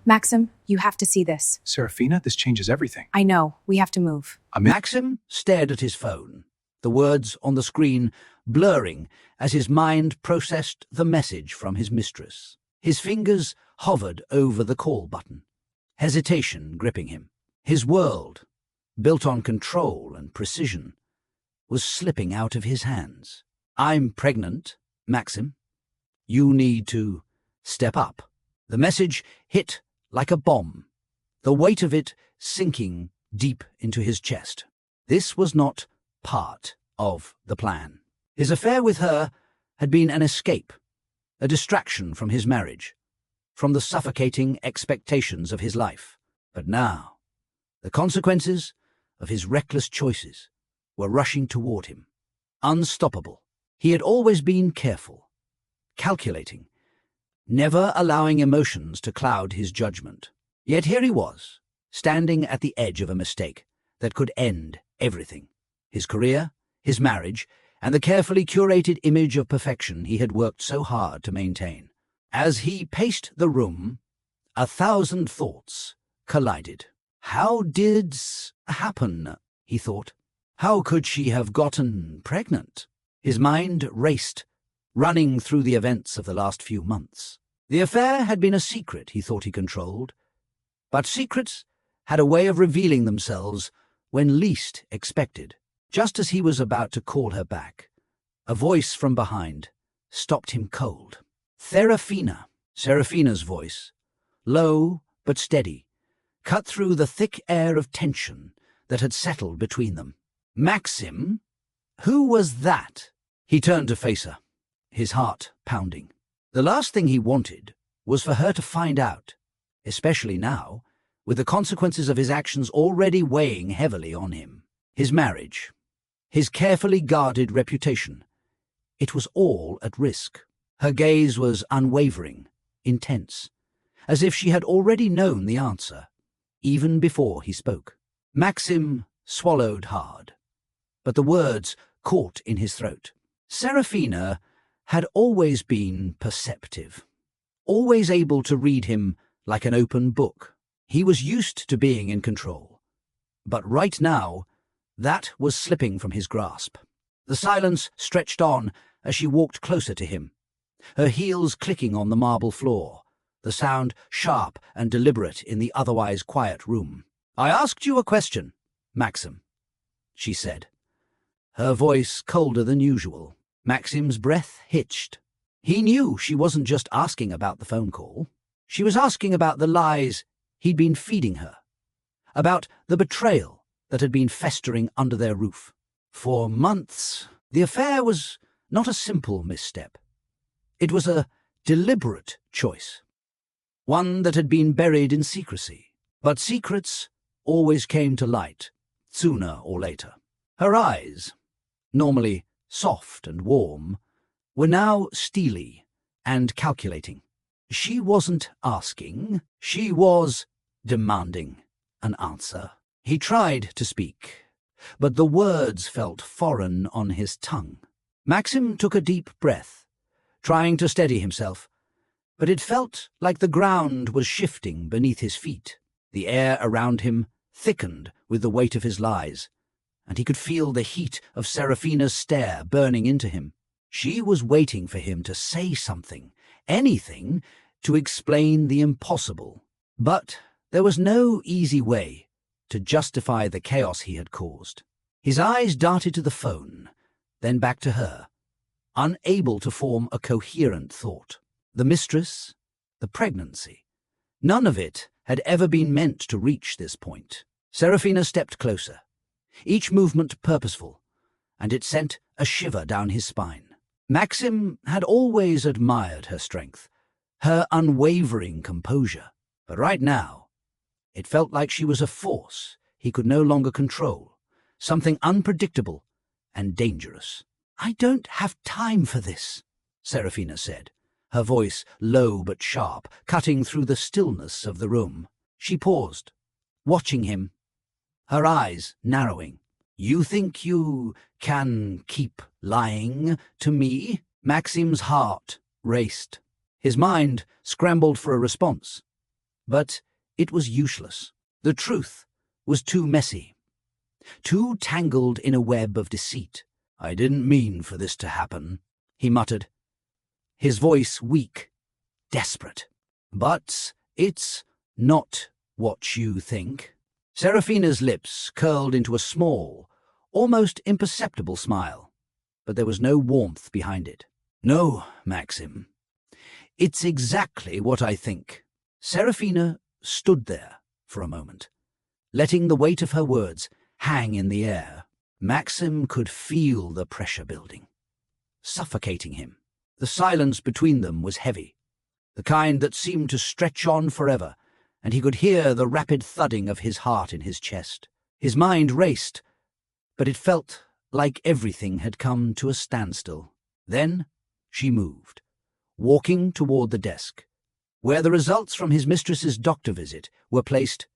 Maxim, you have to see this. Serafina, this changes everything. I know. We have to move. Maxim stared at his phone, the words on the screen blurring as his mind processed the message from his mistress. His fingers hovered over the call button, hesitation gripping him. His world, built on control and precision, was slipping out of his hands. "I'm pregnant, Maxim. You need to step up." The message hit like a bomb, the weight of it sinking deep into his chest. This was not part of the plan. His affair with her had been an escape, a distraction from his marriage, from the suffocating expectations of his life. But now, the consequences of his reckless choices were rushing toward him, unstoppable. He had always been careful, calculating, never allowing emotions to cloud his judgment. Yet here he was, standing at the edge of a mistake that could end everything: his career, his marriage, and the carefully curated image of perfection he had worked so hard to maintain. As he paced the room, 1,000 thoughts collided. How did happen, he thought. How could she have gotten pregnant? His mind raced, running through the events of the last few months. The affair had been a secret he thought he controlled, but secrets had a way of revealing themselves when least expected. Just as he was about to call her back, a voice from behind stopped him cold. Serafina's voice, low but steady, cut through the thick air of tension that had settled between them. "Maxim? Who was that?" He turned to face her, his heart pounding. The last thing he wanted was for her to find out, especially now, with the consequences of his actions already weighing heavily on him. His marriage, his carefully guarded reputation, it was all at risk. Her gaze was unwavering, intense, as if she had already known the answer, even before he spoke. Maxim swallowed hard, but the words caught in his throat. Serafina had always been perceptive, always able to read him like an open book. He was used to being in control, but right now, that was slipping from his grasp. The silence stretched on as she walked closer to him, her heels clicking on the marble floor, the sound sharp and deliberate in the otherwise quiet room. "I asked you a question, Maxim," she said, her voice colder than usual. Maxim's breath hitched. He knew she wasn't just asking about the phone call. She was asking about the lies he'd been feeding her, about the betrayal that had been festering under their roof. For months, the affair was not a simple misstep. It was a deliberate choice, one that had been buried in secrecy. But secrets always came to light, sooner or later. Her eyes, normally soft and warm, were now steely and calculating. She wasn't asking, she was demanding an answer. He tried to speak, but the words felt foreign on his tongue. Maxim took a deep breath, trying to steady himself, but it felt like the ground was shifting beneath his feet. The air around him thickened with the weight of his lies, and he could feel the heat of Serafina's stare burning into him. She was waiting for him to say something, anything, to explain the impossible. But there was no easy way to justify the chaos he had caused. His eyes darted to the phone, then back to her, unable to form a coherent thought. The mistress, the pregnancy, none of it had ever been meant to reach this point. Serafina stepped closer, each movement purposeful, and it sent a shiver down his spine. Maxim had always admired her strength, her unwavering composure, but right now, it felt like she was a force he could no longer control, something unpredictable and dangerous. "I don't have time for this," Serafina said, her voice low but sharp, cutting through the stillness of the room. She paused, watching him, her eyes narrowing. "You think you can keep lying to me?" Maxim's heart raced. His mind scrambled for a response, But it was useless. The truth was too messy, too tangled in a web of deceit. "I didn't mean for this to happen," he muttered, his voice weak, desperate. "But it's not what you think." Seraphina's lips curled into a small, almost imperceptible smile, but there was no warmth behind it. "No, Maxim, it's exactly what I think." Seraphina stood there for a moment, letting the weight of her words hang in the air. Maxim could feel the pressure building, suffocating him. The silence between them was heavy, the kind that seemed to stretch on forever, and he could hear the rapid thudding of his heart in his chest. His mind raced, but it felt like everything had come to a standstill. Then she moved, walking toward the desk, where the results from his mistress's doctor visit were placed,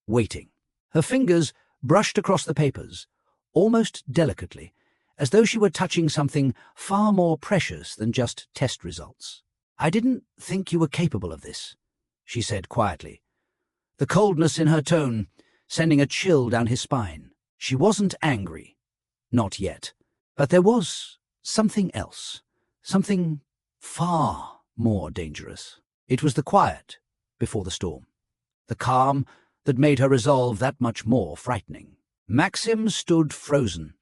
waiting. Her fingers brushed across the papers, almost delicately, as though she were touching something far more precious than just test results. "I didn't think you were capable of this," she said quietly, the coldness in her tone sending a chill down his spine. She wasn't angry, not yet, but there was something else, something far more dangerous. It was the quiet before the storm, the calm that made her resolve that much more frightening. Maxim stood frozen,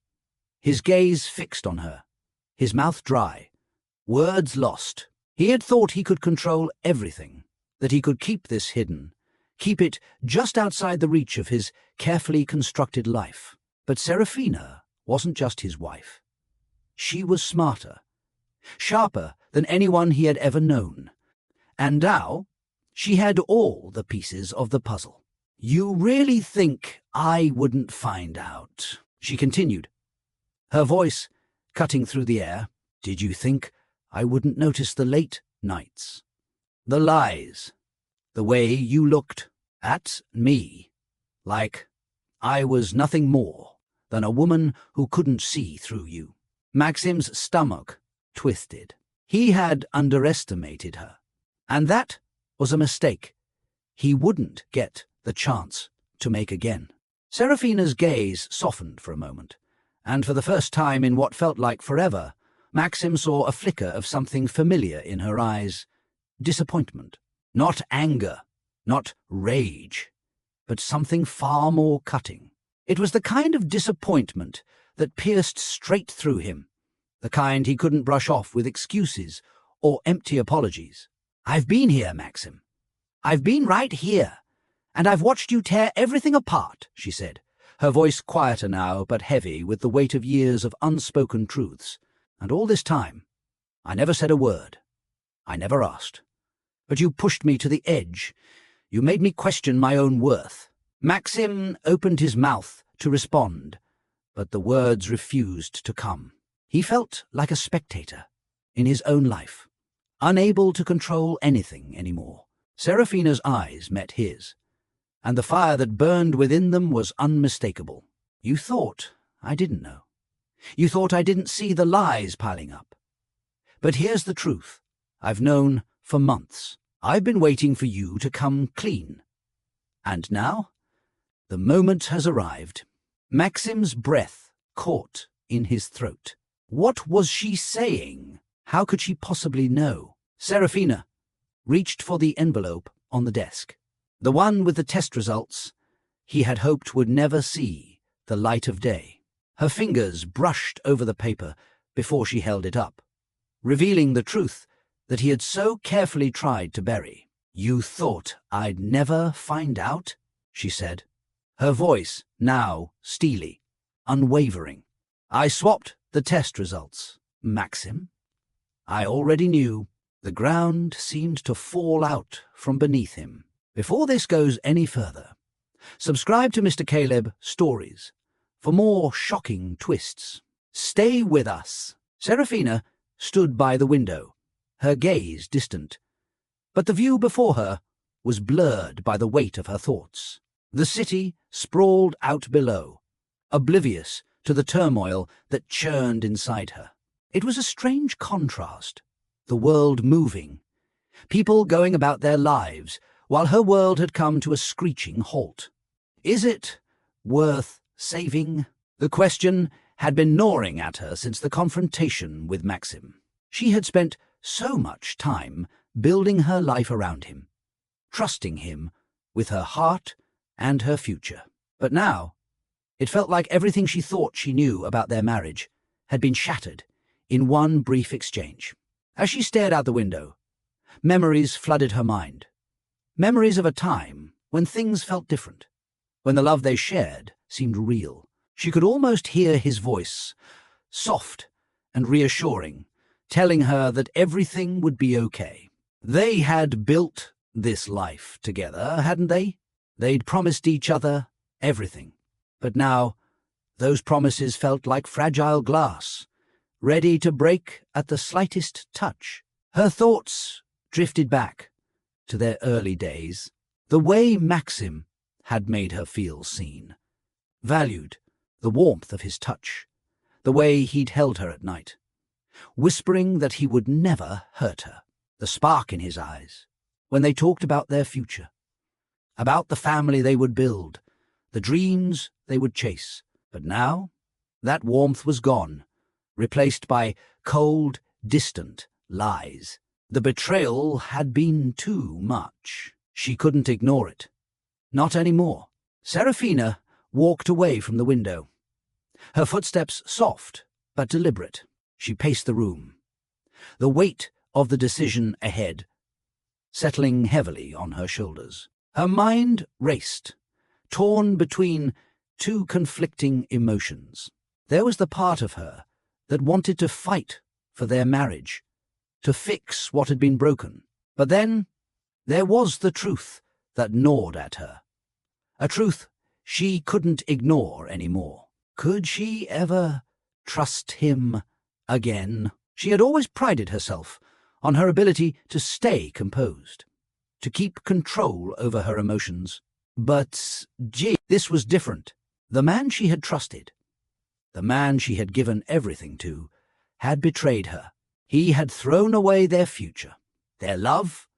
his gaze fixed on her, his mouth dry, words lost. He had thought he could control everything, that he could keep this hidden, keep it just outside the reach of his carefully constructed life. But Seraphina wasn't just his wife. She was smarter, sharper than anyone he had ever known. And now she had all the pieces of the puzzle. "You really think I wouldn't find out?" she continued, her voice cutting through the air. "Did you think I wouldn't notice the late nights, the lies, the way you looked at me like I was nothing more than a woman who couldn't see through you?" Maxim's stomach twisted. He had underestimated her, and that was a mistake he wouldn't get the chance to make again. Seraphina's gaze softened for a moment, and for the first time in what felt like forever, Maxim saw a flicker of something familiar in her eyes. Disappointment. Not anger, not rage, but something far more cutting. It was the kind of disappointment that pierced straight through him, the kind he couldn't brush off with excuses or empty apologies. "I've been here, Maxim. I've been right here, and I've watched you tear everything apart," she said, her voice quieter now but heavy with the weight of years of unspoken truths. "And all this time, I never said a word. I never asked. But you pushed me to the edge. You made me question my own worth." Maxim opened his mouth to respond, but the words refused to come. He felt like a spectator in his own life, unable to control anything anymore. Seraphina's eyes met his, and the fire that burned within them was unmistakable. "You thought I didn't know. You thought I didn't see the lies piling up. But here's the truth. I've known for months. I've been waiting for you to come clean. And now, the moment has arrived." Maxim's breath caught in his throat. What was she saying? How could she possibly know? Seraphina reached for the envelope on the desk, the one with the test results he had hoped would never see the light of day. Her fingers brushed over the paper before she held it up, revealing the truth that he had so carefully tried to bury. "You thought I'd never find out?" she said, her voice now steely, unwavering. "I swapped the test results, Maxim. I already knew." The ground seemed to fall out from beneath him. Before this goes any further, subscribe to Mr. Caleb Stories for more shocking twists. Stay with us. Seraphina stood by the window, her gaze distant, but the view before her was blurred by the weight of her thoughts. The city sprawled out below, oblivious to the turmoil that churned inside her. It was a strange contrast, the world moving, people going about their lives while her world had come to a screeching halt. Is it worth saving? The question had been gnawing at her since the confrontation with Maxim. She had spent so much time building her life around him, trusting him with her heart and her future. But now, it felt like everything she thought she knew about their marriage had been shattered in one brief exchange. As she stared out the window, memories flooded her mind. Memories of a time when things felt different, when the love they shared seemed real. She could almost hear his voice, soft and reassuring, telling her that everything would be okay. They had built this life together, hadn't they? They'd promised each other everything. But now, those promises felt like fragile glass, ready to break at the slightest touch. Her thoughts drifted back to their early days, the way Maxim had made her feel seen, valued, the warmth of his touch, the way he'd held her at night, whispering that he would never hurt her, the spark in his eyes when they talked about their future, about the family they would build, the dreams they would chase. But now, that warmth was gone, replaced by cold, distant lies. The betrayal had been too much. She couldn't ignore it. Not anymore. Serafina walked away from the window, her footsteps soft but deliberate. She paced the room, the weight of the decision ahead settling heavily on her shoulders. Her mind raced, torn between two conflicting emotions. There was the part of her that wanted to fight for their marriage, to fix what had been broken. But then there was the truth that gnawed at her, a truth she couldn't ignore anymore. Could she ever trust him again? She had always prided herself on her ability to stay composed, to keep control over her emotions. But, gee, this was different. The man she had trusted, the man she had given everything to, had betrayed her. He had thrown away their future, their love,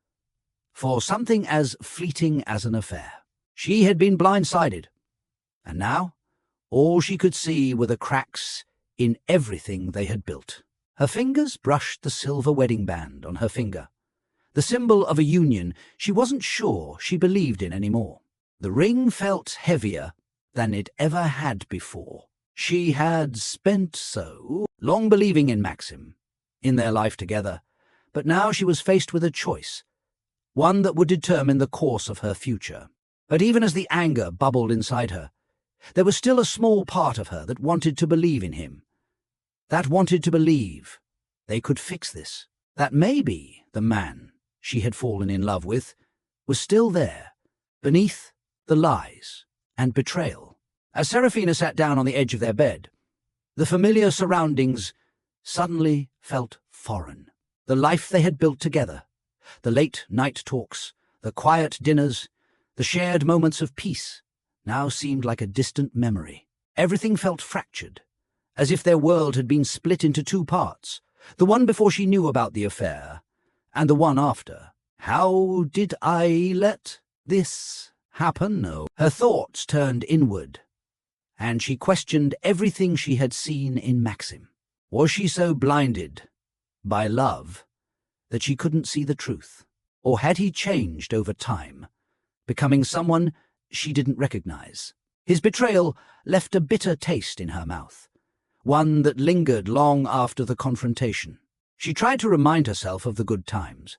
for something as fleeting as an affair. She had been blindsided, and now all she could see were the cracks in everything they had built. Her fingers brushed the silver wedding band on her finger, the symbol of a union she wasn't sure she believed in anymore. The ring felt heavier than it ever had before. She had spent so long believing in Maxim, in their life together, but now she was faced with a choice, one that would determine the course of her future. But even as the anger bubbled inside her, there was still a small part of her that wanted to believe in him, that wanted to believe they could fix this, that maybe the man she had fallen in love with was still there, beneath the lies and betrayal. As Serafina sat down on the edge of their bed, the familiar surroundings suddenly felt foreign. The life they had built together, the late-night talks, the quiet dinners, the shared moments of peace, now seemed like a distant memory. Everything felt fractured, as if their world had been split into two parts, the one before she knew about the affair, and the one after. How did I let this happen? No. Her thoughts turned inward, and she questioned everything she had seen in Maxim. Was she so blinded by love that she couldn't see the truth? Or had he changed over time, becoming someone she didn't recognize? His betrayal left a bitter taste in her mouth, one that lingered long after the confrontation. She tried to remind herself of the good times,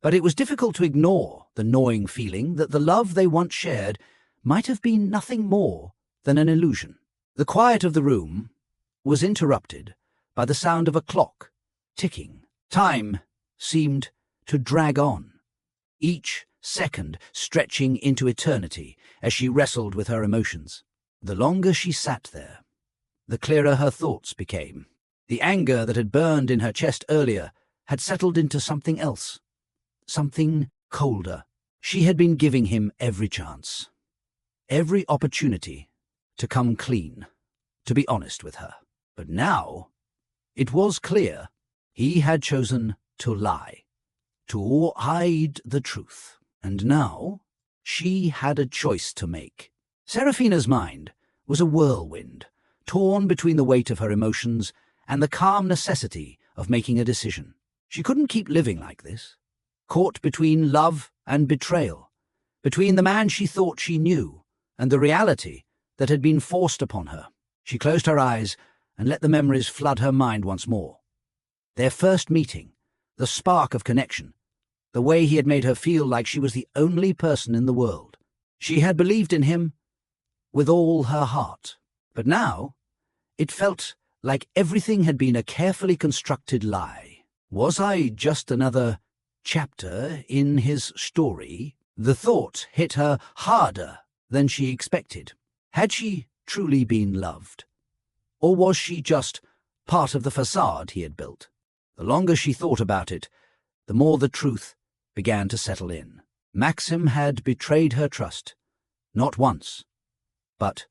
but it was difficult to ignore the gnawing feeling that the love they once shared might have been nothing more than an illusion. The quiet of the room was interrupted by the sound of a clock ticking. Time seemed to drag on, each second stretching into eternity as she wrestled with her emotions. The longer she sat there, the clearer her thoughts became. The anger that had burned in her chest earlier had settled into something else, something colder. She had been giving him every chance, every opportunity to come clean, to be honest with her. But now, it was clear he had chosen to lie, to hide the truth. And now she had a choice to make. Serafina's mind was a whirlwind, torn between the weight of her emotions and the calm necessity of making a decision. She couldn't keep living like this, caught between love and betrayal, between the man she thought she knew and the reality that had been forced upon her. She closed her eyes and let the memories flood her mind once more. Their first meeting, the spark of connection, the way he had made her feel like she was the only person in the world. She had believed in him with all her heart. But now it felt like everything had been a carefully constructed lie. Was I just another chapter in his story? The thought hit her harder than she expected. Had she truly been loved? Or was she just part of the facade he had built? The longer she thought about it, the more the truth began to settle in. Maxim had betrayed her trust, not once, but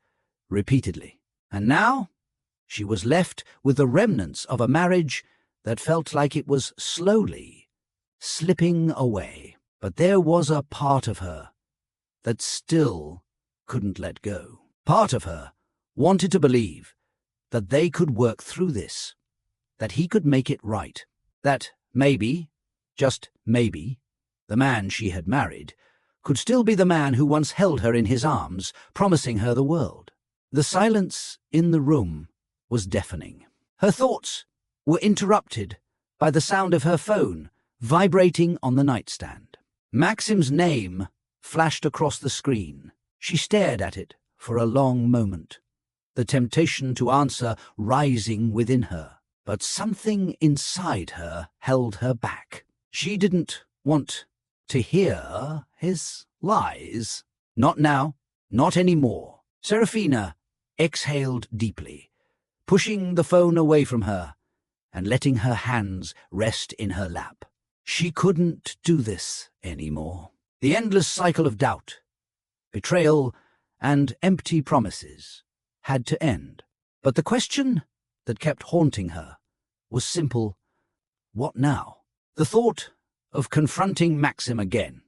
repeatedly. And now she was left with the remnants of a marriage that felt like it was slowly slipping away. But there was a part of her that still couldn't let go. Part of her wanted to believe that they could work through this, that he could make it right, that maybe, just maybe, the man she had married could still be the man who once held her in his arms, promising her the world. The silence in the room was deafening. Her thoughts were interrupted by the sound of her phone vibrating on the nightstand. Maxim's name flashed across the screen. She stared at it for a long moment, the temptation to answer rising within her. But something inside her held her back. She didn't want to hear his lies. Not now, not anymore. Serafina exhaled deeply, pushing the phone away from her and letting her hands rest in her lap. She couldn't do this anymore. The endless cycle of doubt, betrayal, and empty promises had to end. But the question that kept haunting her was simple: what now? The thought of confronting Maxim again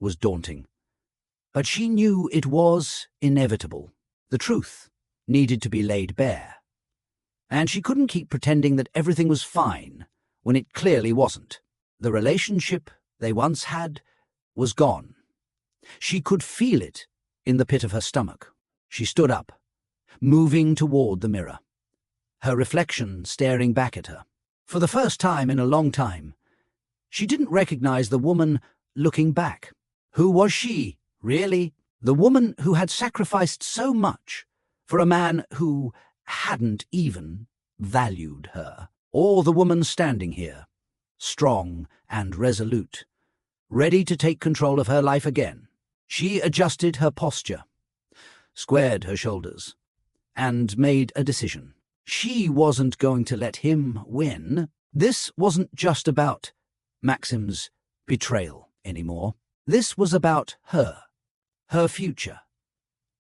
was daunting, but she knew it was inevitable. The truth needed to be laid bare, and she couldn't keep pretending that everything was fine when it clearly wasn't. The relationship they once had was gone. She could feel it in the pit of her stomach. She stood up, moving toward the mirror, her reflection staring back at her. For the first time in a long time, she didn't recognize the woman looking back. Who was she, really? The woman who had sacrificed so much for a man who hadn't even valued her. Or the woman standing here, strong and resolute, ready to take control of her life again. She adjusted her posture, squared her shoulders, and made a decision. She wasn't going to let him win. This wasn't just about Maxim's betrayal anymore. This was about her future,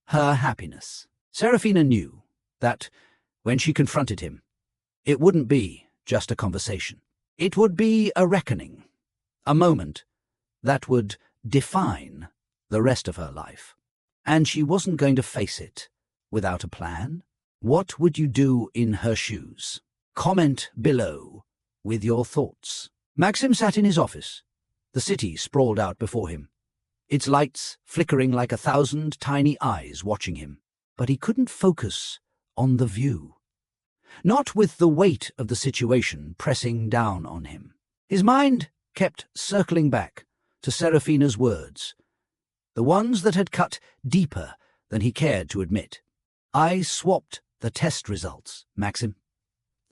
her happiness. Serafina knew that when she confronted him, it wouldn't be just a conversation. It would be a reckoning, a moment that would define the rest of her life. And she wasn't going to face it without a plan. What would you do in her shoes? Comment below with your thoughts. Maxim sat in his office. The city sprawled out before him, its lights flickering like 1,000 tiny eyes watching him. But he couldn't focus on the view, not with the weight of the situation pressing down on him. His mind kept circling back to Serafina's words, the ones that had cut deeper than he cared to admit. I swapped the test results, Maxim.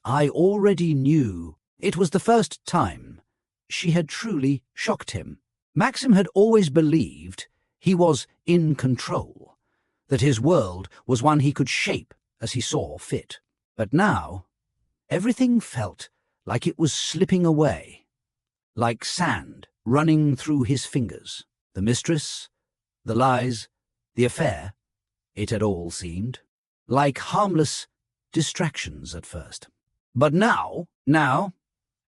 I already knew. It was the first time she had truly shocked him. Maxim had always believed he was in control, that his world was one he could shape as he saw fit. But now, everything felt like it was slipping away, like sand running through his fingers. The mistress, the lies, the affair, it had all seemed like harmless distractions at first. But now,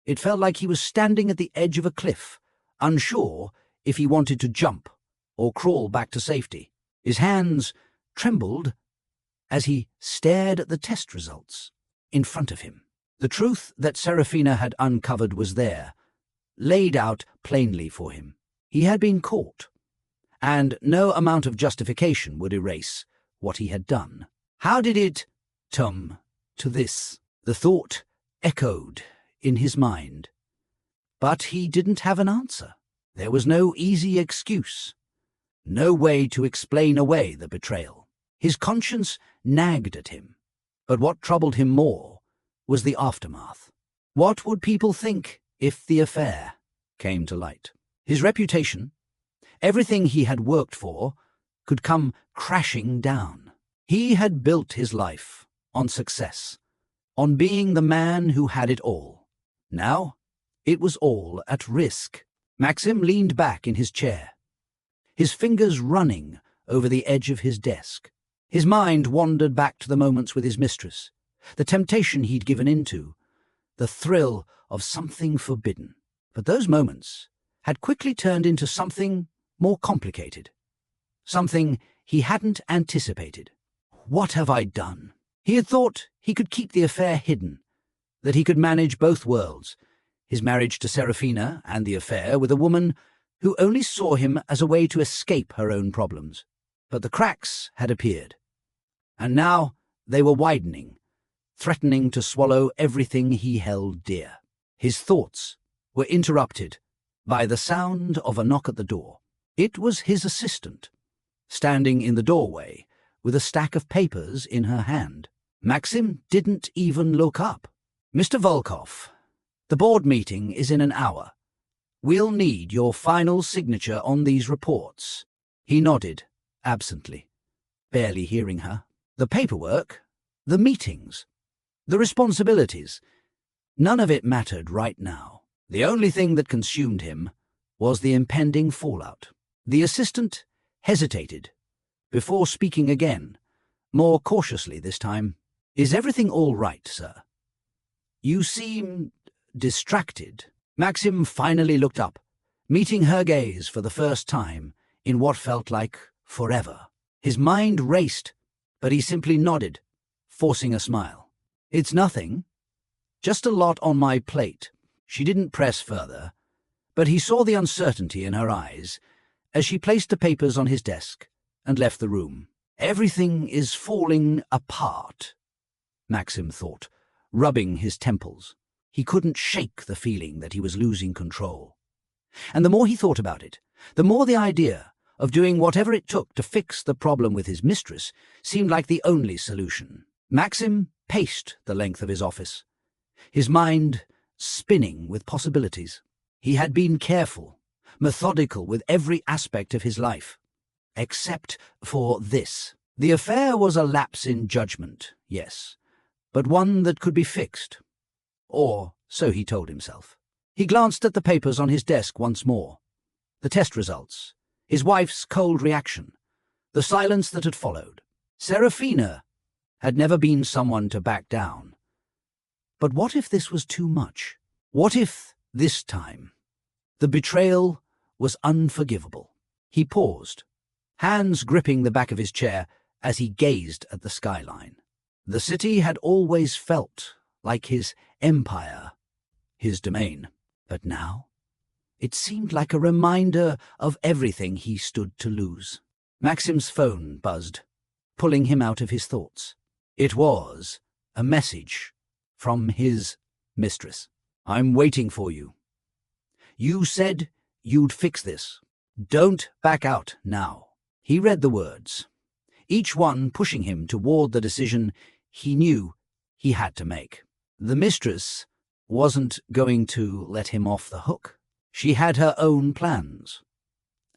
it felt like he was standing at the edge of a cliff, unsure if he wanted to jump or crawl back to safety. His hands trembled as he stared at the test results in front of him. The truth that Serafina had uncovered was there, laid out plainly for him. He had been caught, and no amount of justification would erase what he had done. How did it come to this? The thought echoed in his mind. But he didn't have an answer. There was no easy excuse, no way to explain away the betrayal. His conscience nagged at him, but what troubled him more was the aftermath. What would people think if the affair came to light? His reputation, everything he had worked for, could come crashing down. He had built his life on success, on being the man who had it all. Now, it was all at risk. Maxim leaned back in his chair, his fingers running over the edge of his desk. His mind wandered back to the moments with his mistress, the temptation he'd given into, the thrill of something forbidden. But those moments had quickly turned into something more complicated, something he hadn't anticipated. What have I done? He had thought he could keep the affair hidden, that he could manage both worlds, his marriage to Serafina and the affair with a woman who only saw him as a way to escape her own problems. But the cracks had appeared, and now they were widening, threatening to swallow everything he held dear. His thoughts were interrupted by the sound of a knock at the door. It was his assistant, standing in the doorway with a stack of papers in her hand. Maxim didn't even look up. "Mr. Volkov, the board meeting is in an hour. We'll need your final signature on these reports." He nodded absently, barely hearing her. The paperwork, the meetings, the responsibilities, none of it mattered right now. The only thing that consumed him was the impending fallout. The assistant hesitated before speaking again, more cautiously this time. "Is everything all right, sir? You seem distracted." Maxim finally looked up, meeting her gaze for the first time in what felt like forever. His mind raced, but he simply nodded, forcing a smile. "It's nothing. Just a lot on my plate." She didn't press further, but he saw the uncertainty in her eyes as she placed the papers on his desk and left the room. Everything is falling apart, Maxim thought, rubbing his temples. He couldn't shake the feeling that he was losing control. And the more he thought about it, the more the idea of doing whatever it took to fix the problem with his mistress seemed like the only solution. Maxim paced the length of his office, his mind spinning with possibilities. He had been careful, methodical with every aspect of his life, except for this. The affair was a lapse in judgment, yes, but one that could be fixed. Or so he told himself. He glanced at the papers on his desk once more. The test results, his wife's cold reaction, the silence that had followed. Serafina had never been someone to back down. But what if this was too much? What if, this time, the betrayal was unforgivable? He paused, hands gripping the back of his chair as he gazed at the skyline. The city had always felt like his empire, his domain. But now, it seemed like a reminder of everything he stood to lose. Maxim's phone buzzed, pulling him out of his thoughts. It was a message from his mistress. "I'm waiting for you. You said you'd fix this. Don't back out now." He read the words, each one pushing him toward the decision he knew he had to make. The mistress wasn't going to let him off the hook. She had her own plans,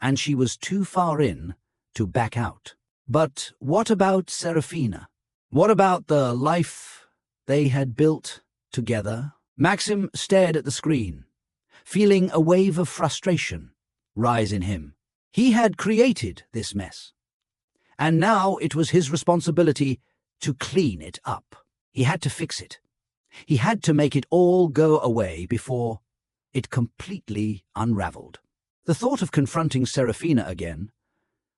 and she was too far in to back out. But what about Serafina? What about the life they had built together? Maxim stared at the screen, feeling a wave of frustration rise in him. He had created this mess, and now it was his responsibility to clean it up. He had to fix it. He had to make it all go away before it completely unraveled. The thought of confronting Serafina again,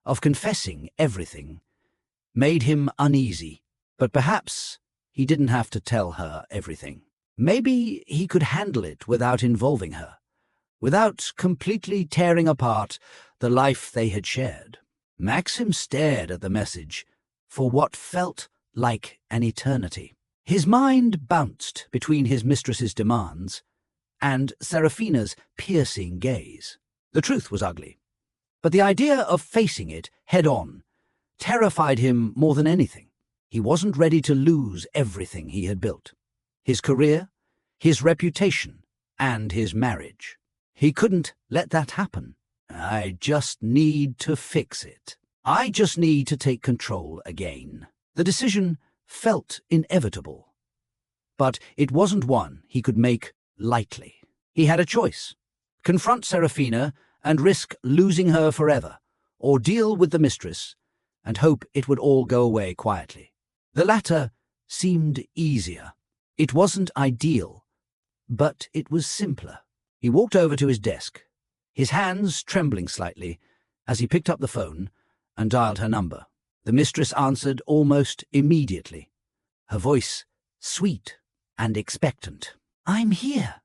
of confessing everything, made him uneasy. But perhaps he didn't have to tell her everything. Maybe he could handle it without involving her, without completely tearing apart the life they had shared. Maxim stared at the message for what felt like an eternity. His mind bounced between his mistress's demands and Serafina's piercing gaze. The truth was ugly, but the idea of facing it head-on terrified him more than anything. He wasn't ready to lose everything he had built. His career, his reputation, and his marriage. He couldn't let that happen. I just need to fix it. I just need to take control again. The decision felt inevitable, but it wasn't one he could make lightly. He had a choice: confront Serafina and risk losing her forever, or deal with the mistress and hope it would all go away quietly. The latter seemed easier. It wasn't ideal, but it was simpler. He walked over to his desk, his hands trembling slightly as he picked up the phone and dialed her number. The mistress answered almost immediately, her voice sweet and expectant. "I'm here,"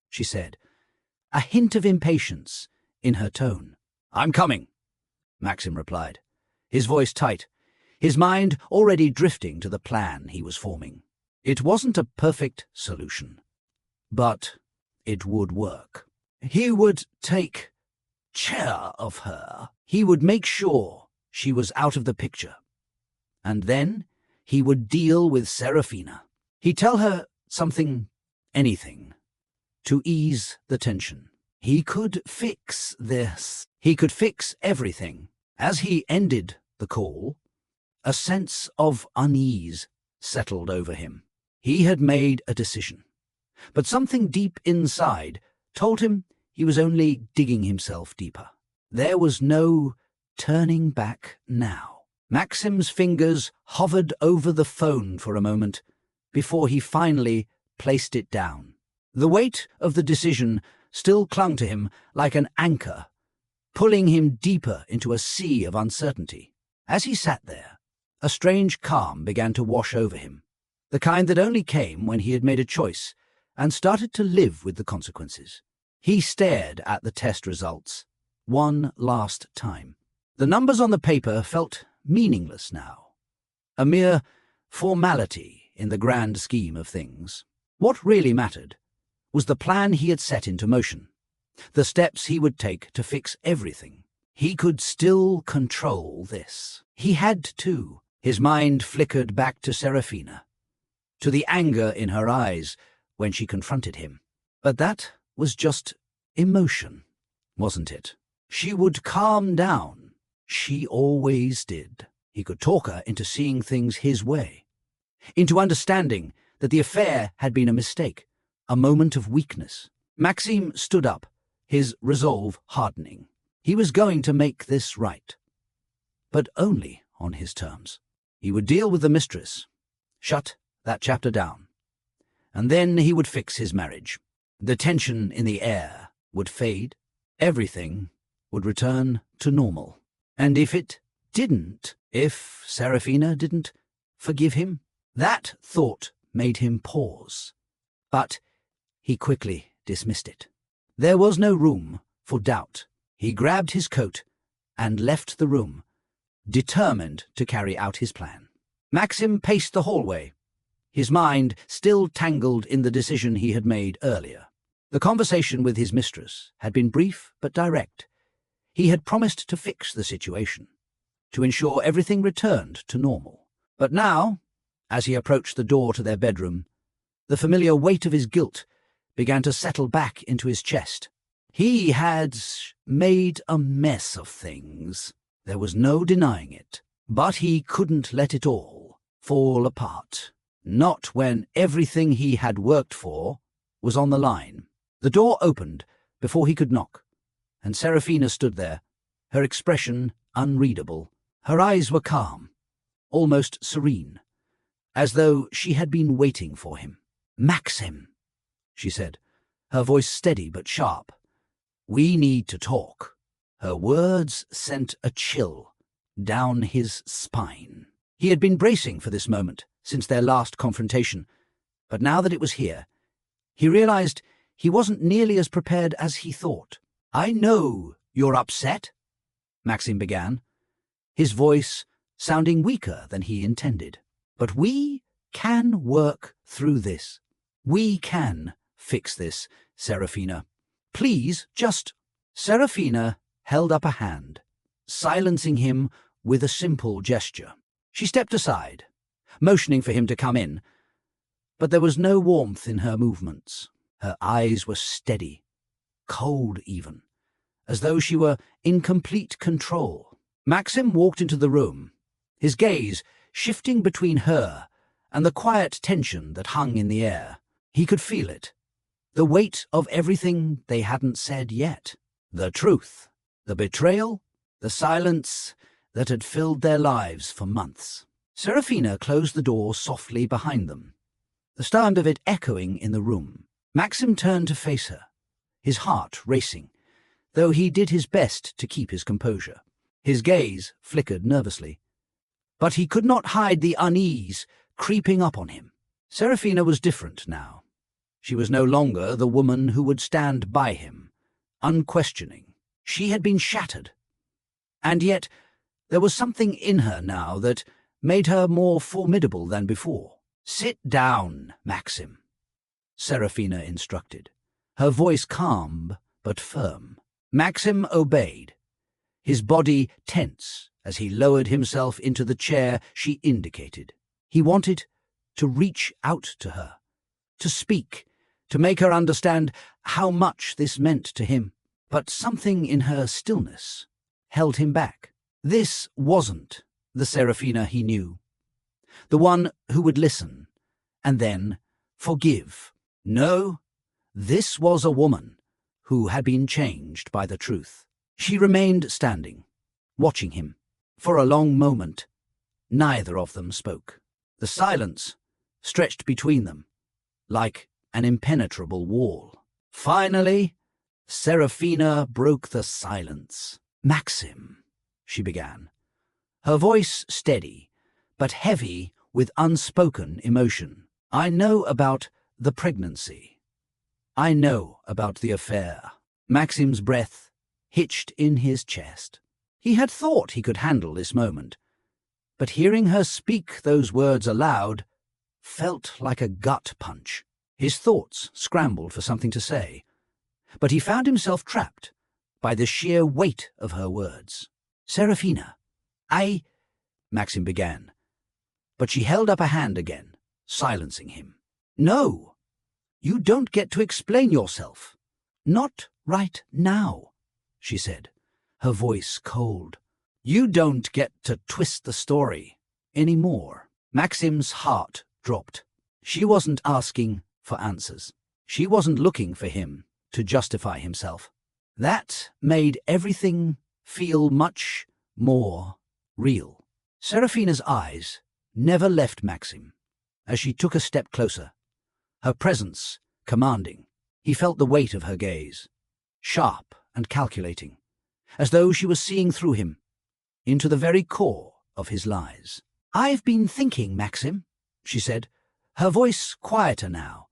she said, a hint of impatience in her tone. "I'm coming," Maxim replied, his voice tight, his mind already drifting to the plan he was forming. It wasn't a perfect solution, but it would work. He would take care of her. He would make sure she was out of the picture. And then he would deal with Serafina. He'd tell her something, anything, to ease the tension. He could fix this. He could fix everything. As he ended the call, a sense of unease settled over him. He had made a decision, but something deep inside told him he was only digging himself deeper. There was no turning back now. Maxim's fingers hovered over the phone for a moment before he finally placed it down. The weight of the decision still clung to him like an anchor, pulling him deeper into a sea of uncertainty. As he sat there, a strange calm began to wash over him, the kind that only came when he had made a choice and started to live with the consequences. He stared at the test results one last time. The numbers on the paper felt meaningless now, a mere formality in the grand scheme of things. What really mattered was the plan he had set into motion, the steps he would take to fix everything. He could still control this. He had to. His mind flickered back to Serafina, to the anger in her eyes when she confronted him. But that was just emotion, wasn't it? She would calm down. She always did. He could talk her into seeing things his way, into understanding that the affair had been a mistake, a moment of weakness. Maxim stood up, his resolve hardening. He was going to make this right, but only on his terms. He would deal with the mistress, shut that chapter down, and then he would fix his marriage. The tension in the air would fade. Everything would return to normal. And if it didn't, if Serafina didn't forgive him, that thought made him pause. But he quickly dismissed it. There was no room for doubt. He grabbed his coat and left the room, determined to carry out his plan. Maxim paced the hallway, his mind still tangled in the decision he had made earlier. The conversation with his mistress had been brief but direct. He had promised to fix the situation, to ensure everything returned to normal. But now, as he approached the door to their bedroom, the familiar weight of his guilt began to settle back into his chest. He had made a mess of things. There was no denying it. But he couldn't let it all fall apart. Not when everything he had worked for was on the line. The door opened before he could knock, and Serafina stood there, her expression unreadable. Her eyes were calm, almost serene, as though she had been waiting for him. "Maxim," she said, her voice steady but sharp. We need to talk. Her words sent a chill down his spine. He had been bracing for this moment since their last confrontation, but now that it was here, he realized he wasn't nearly as prepared as he thought. I know you're upset, Maxim began, his voice sounding weaker than he intended. But we can work through this. We can fix this, Serafina. Please, just... Serafina held up a hand, silencing him with a simple gesture. She stepped aside, motioning for him to come in, but there was no warmth in her movements. Her eyes were steady, cold even, as though she were in complete control. Maxim walked into the room, his gaze shifting between her and the quiet tension that hung in the air. He could feel it, the weight of everything they hadn't said yet. The truth, the betrayal, the silence that had filled their lives for months. Serafina closed the door softly behind them, the sound of it echoing in the room. Maxim turned to face her, his heart racing, though he did his best to keep his composure. His gaze flickered nervously, but he could not hide the unease creeping up on him. Serafina was different now. She was no longer the woman who would stand by him, unquestioning. She had been shattered, and yet there was something in her now that made her more formidable than before. Sit down, Maxim, Serafina instructed, her voice calm but firm. Maxim obeyed, his body tense as he lowered himself into the chair she indicated. He wanted to reach out to her, to speak, to make her understand how much this meant to him. But something in her stillness held him back. This wasn't the Serafina he knew, the one who would listen and then forgive. No, this was a woman who had been changed by the truth. She remained standing, watching him. For a long moment, neither of them spoke. The silence stretched between them, like an impenetrable wall. Finally, Serafina broke the silence. Maxim, she began, her voice steady, but heavy with unspoken emotion. I know about the pregnancy. I know about the affair. Maxim's breath hitched in his chest. He had thought he could handle this moment, but hearing her speak those words aloud felt like a gut punch. His thoughts scrambled for something to say, but he found himself trapped by the sheer weight of her words. Serafina, Maxim began, but she held up a hand again, silencing him. No, you don't get to explain yourself. Not right now, she said, her voice cold. You don't get to twist the story anymore. Maxim's heart dropped. She wasn't asking for answers. She wasn't looking for him to justify himself. That made everything feel much more real. Serafina's eyes never left Maxim as she took a step closer, her presence commanding. He felt the weight of her gaze, sharp and calculating, as though she was seeing through him, into the very core of his lies. I've been thinking, Maxim, she said, her voice quieter now,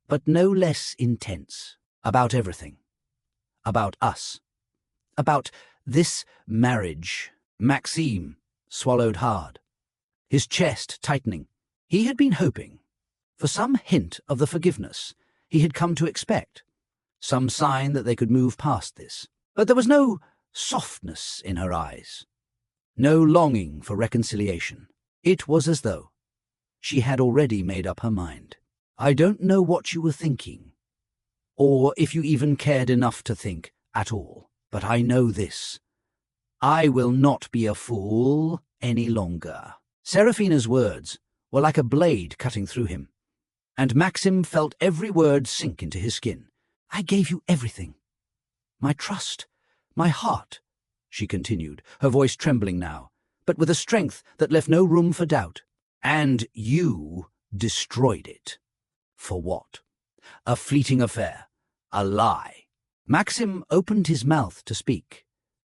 but no less intense, about everything. About us. About this marriage. Maxim swallowed hard, his chest tightening. He had been hoping for some hint of the forgiveness he had come to expect, some sign that they could move past this. But there was no softness in her eyes, no longing for reconciliation. It was as though she had already made up her mind. I don't know what you were thinking, or if you even cared enough to think at all, but I know this. I will not be a fool any longer. Serafina's words were like a blade cutting through him, and Maxim felt every word sink into his skin. I gave you everything. My trust, my heart, she continued, her voice trembling now, but with a strength that left no room for doubt. And you destroyed it. For what? A fleeting affair, a lie, Maxim opened his mouth to speak,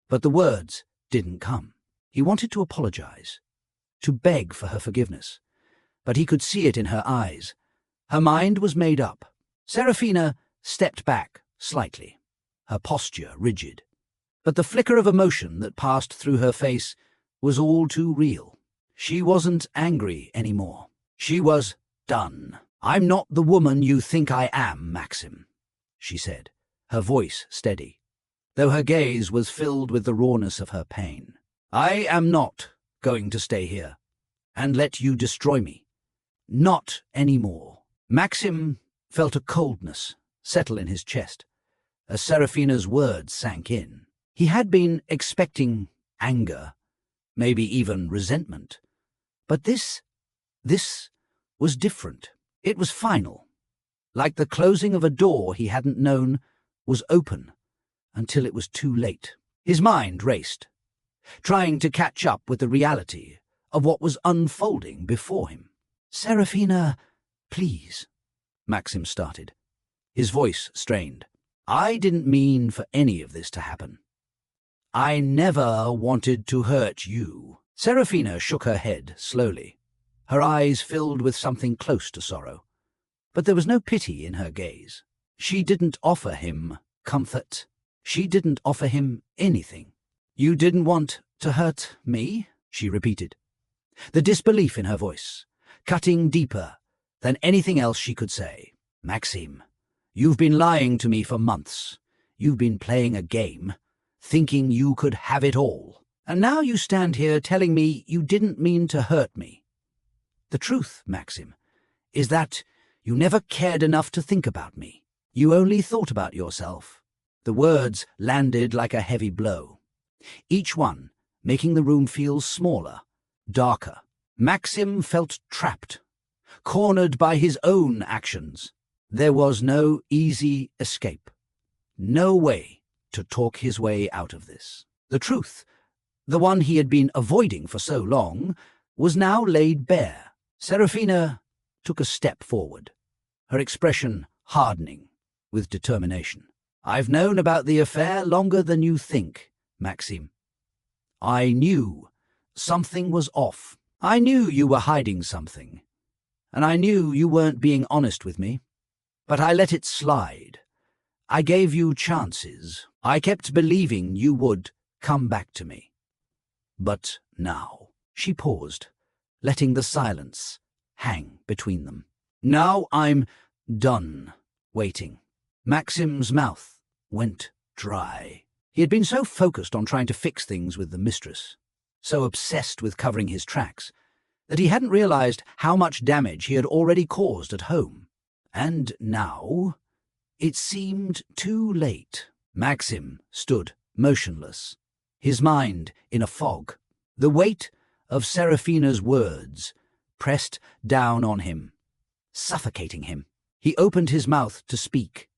but the words didn't come. He wanted to apologize, to beg for her forgiveness, but he could see it in her eyes. Her mind was made up. Serafina stepped back slightly, her posture rigid. But the flicker of emotion that passed through her face was all too real. She wasn't angry anymore. She was done. "I'm not the woman you think I am, Maxim," she said, her voice steady, though her gaze was filled with the rawness of her pain. "I am not going to stay here and let you destroy me. Not anymore." Maxim felt a coldness settle in his chest as Serafina's words sank in. He had been expecting anger, maybe even resentment. But this was different. It was final, like the closing of a door he hadn't known was open until it was too late. His mind raced, trying to catch up with the reality of what was unfolding before him. "Serafina, please," Maxim started, his voice strained. "I didn't mean for any of this to happen. I never wanted to hurt you." Serafina shook her head slowly, her eyes filled with something close to sorrow. But there was no pity in her gaze. She didn't offer him comfort. She didn't offer him anything. "You didn't want to hurt me?" she repeated, the disbelief in her voice cutting deeper than anything else she could say. "Maxim, you've been lying to me for months. You've been playing a game, thinking you could have it all. And now you stand here telling me you didn't mean to hurt me. The truth, Maxim, is that you never cared enough to think about me. You only thought about yourself." The words landed like a heavy blow, each one making the room feel smaller, darker. Maxim felt trapped, cornered by his own actions. There was no easy escape, no way to talk his way out of this. The truth, the one he had been avoiding for so long, was now laid bare. Serafina took a step forward, her expression hardening with determination. "I've known about the affair longer than you think, Maxim. I knew something was off. I knew you were hiding something, and I knew you weren't being honest with me. But I let it slide. I gave you chances. I kept believing you would come back to me. But now," she paused, letting the silence hang between them. "Now I'm done waiting." Maxim's mouth went dry. He had been so focused on trying to fix things with the mistress, so obsessed with covering his tracks, that he hadn't realized how much damage he had already caused at home. And now it seemed too late. Maxim stood motionless, his mind in a fog. The weight of Serafina's words pressed down on him, suffocating him. He opened his mouth to speak,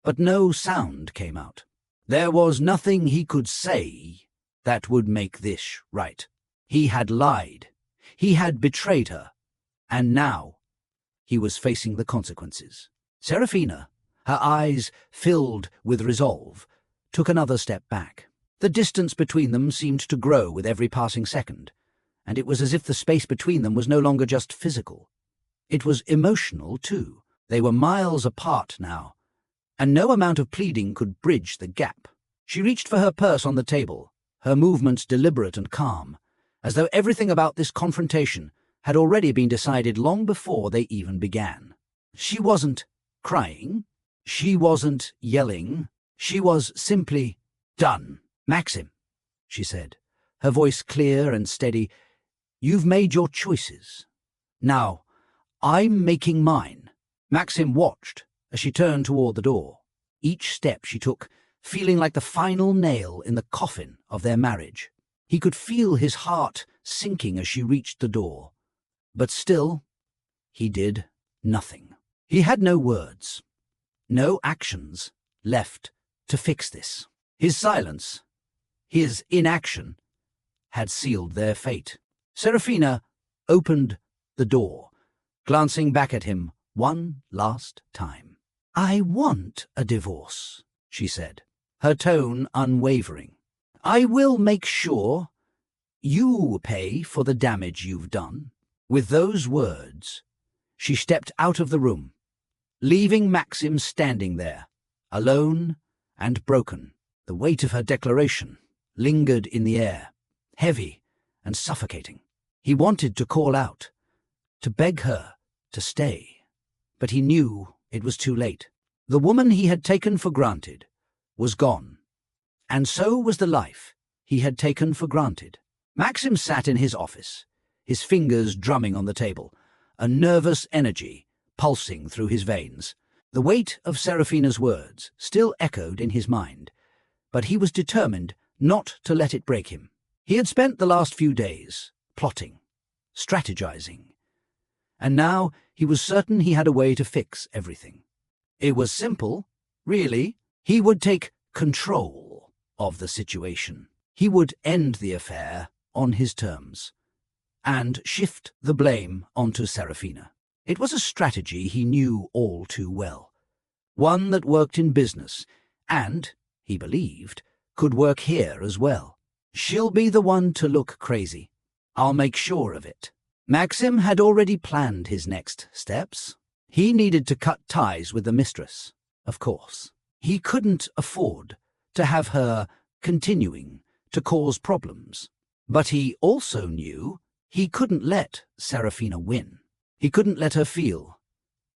but no sound came out. There was nothing he could say that would make this right. He had lied. He had betrayed her. And now he was facing the consequences. Serafina, her eyes filled with resolve, took another step back. The distance between them seemed to grow with every passing second, and it was as if the space between them was no longer just physical. It was emotional, too. They were miles apart now, and no amount of pleading could bridge the gap. She reached for her purse on the table, her movements deliberate and calm, as though everything about this confrontation had already been decided long before they even began. She wasn't crying. She wasn't yelling. She was simply done. "Maxim," she said, her voice clear and steady, "you've made your choices. Now, I'm making mine." Maxim watched as she turned toward the door, each step she took feeling like the final nail in the coffin of their marriage. He could feel his heart sinking as she reached the door, but still, he did nothing. He had no words, no actions left to fix this. His silence, his inaction, had sealed their fate. Serafina opened the door, glancing back at him one last time. "I want a divorce," she said, her tone unwavering. I will make sure you pay for the damage you've done. With those words, she stepped out of the room, leaving Maxim standing there, alone and broken. The weight of her declaration lingered in the air, heavy and suffocating. He wanted to call out, to beg her to stay, but he knew it was too late. The woman he had taken for granted was gone, and so was the life he had taken for granted. Maxim sat in his office, his fingers drumming on the table, a nervous energy pulsing through his veins. The weight of Serafina's words still echoed in his mind, but he was determined not to let it break him. He had spent the last few days plotting, strategizing, and now he was certain he had a way to fix everything. It was simple, really. He would take control of the situation. He would end the affair on his terms and shift the blame onto Serafina. It was a strategy he knew all too well, one that worked in business and, he believed, could work here as well. She'll be the one to look crazy. I'll make sure of it. Maxim had already planned his next steps. He needed to cut ties with the mistress, of course. He couldn't afford to have her continuing to cause problems. But he also knew he couldn't let Serafina win. He couldn't let her feel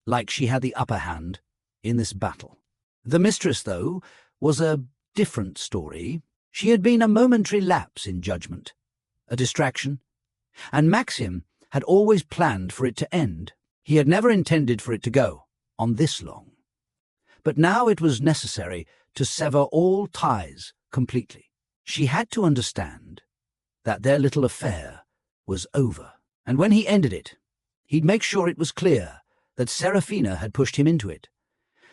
like she had the upper hand in this battle. The mistress, though, was a different story. She had been a momentary lapse in judgment, a distraction, and Maxim had always planned for it to end. He had never intended for it to go on this long. But now it was necessary to sever all ties completely. She had to understand that their little affair was over, and when he ended it, he'd make sure it was clear that Serafina had pushed him into it,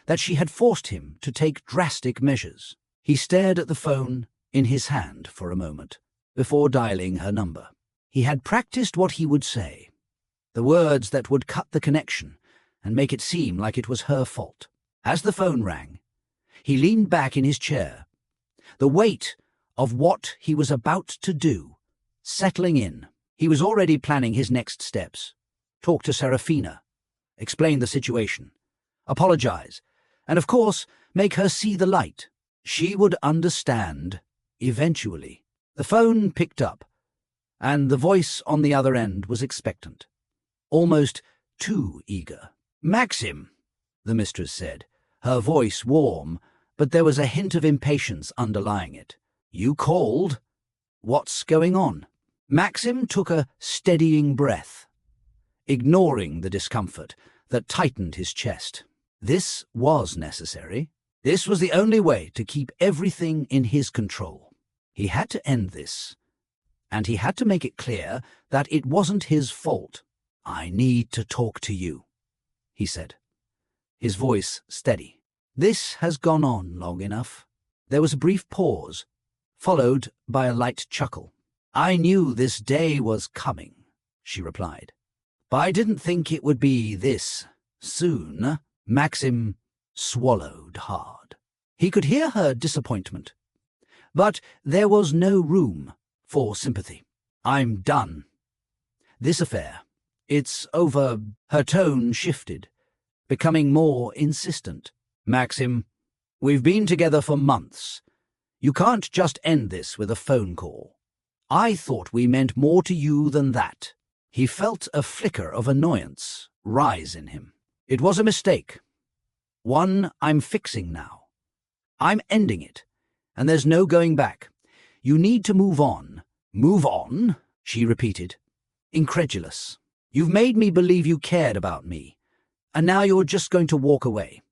that she had forced him to take drastic measures. He stared at the phone in his hand for a moment before dialing her number. He had practiced what he would say, the words that would cut the connection and make it seem like it was her fault. As the phone rang, he leaned back in his chair, the weight of what he was about to do settling in. He was already planning his next steps. Talk to Serafina, explain the situation, apologize, and of course, make her see the light. She would understand eventually. The phone picked up, and the voice on the other end was expectant, almost too eager. Maxim, the mistress said, her voice warm, but there was a hint of impatience underlying it. You called? What's going on? Maxim took a steadying breath, ignoring the discomfort that tightened his chest. This was necessary. This was the only way to keep everything in his control. He had to end this, and he had to make it clear that it wasn't his fault. I need to talk to you, he said, his voice steady. This has gone on long enough. There was a brief pause, followed by a light chuckle. I knew this day was coming, she replied, but I didn't think it would be this soon. Maxim swallowed hard. He could hear her disappointment, but there was no room for sympathy. I'm done. This affair, it's over. Her tone shifted, becoming more insistent. Maxim, we've been together for months. You can't just end this with a phone call. I thought we meant more to you than that. He felt a flicker of annoyance rise in him. It was a mistake. One I'm fixing now. I'm ending it, and there's no going back. You need to move on. Move on, she repeated, incredulous. You've made me believe you cared about me, and now you're just going to walk away.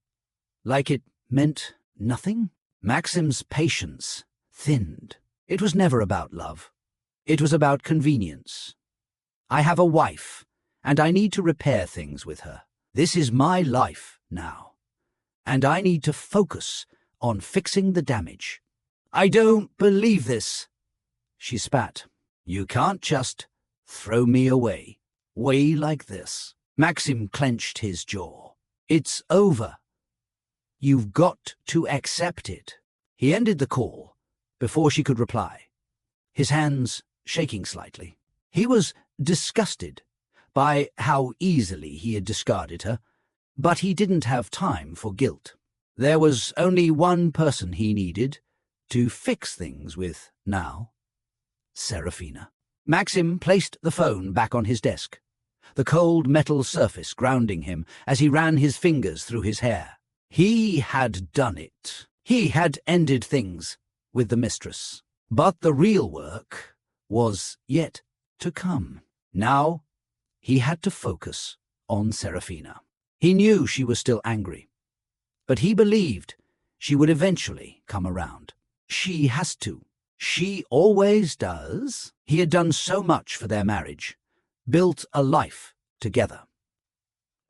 Like it meant nothing? Maxim's patience thinned. It was never about love. It was about convenience. I have a wife, and I need to repair things with her. This is my life now, and I need to focus on fixing the damage. I don't believe this, she spat. You can't just throw me away like this. Maxim clenched his jaw. It's over. You've got to accept it. He ended the call before she could reply, his hands shaking slightly. He was disgusted by how easily he had discarded her, but he didn't have time for guilt. There was only one person he needed to fix things with now: Serafina. Maxim placed the phone back on his desk, the cold metal surface grounding him as he ran his fingers through his hair. He had done it. He had ended things with the Mistress. But the real work was yet to come. Now he had to focus on Serafina. He knew she was still angry, but he believed she would eventually come around. She has to. She always does. He had done so much for their marriage, built a life together,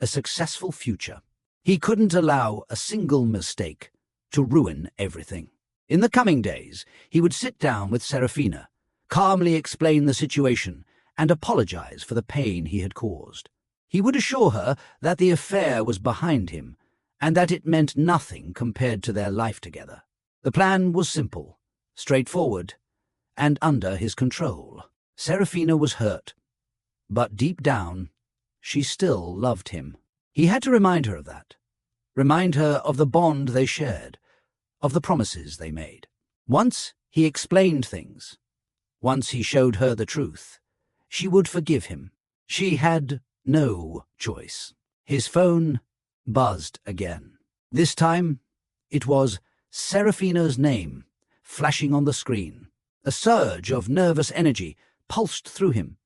a successful future. He couldn't allow a single mistake to ruin everything. In the coming days, he would sit down with Serafina, calmly explain the situation, and apologize for the pain he had caused. He would assure her that the affair was behind him and that it meant nothing compared to their life together. The plan was simple, straightforward, and under his control. Serafina was hurt, but deep down, she still loved him. He had to remind her of that, remind her of the bond they shared, of the promises they made. Once he explained things, once he showed her the truth, she would forgive him. She had no choice. His phone buzzed again. This time, it was Serafina's name flashing on the screen. A surge of nervous energy pulsed through him,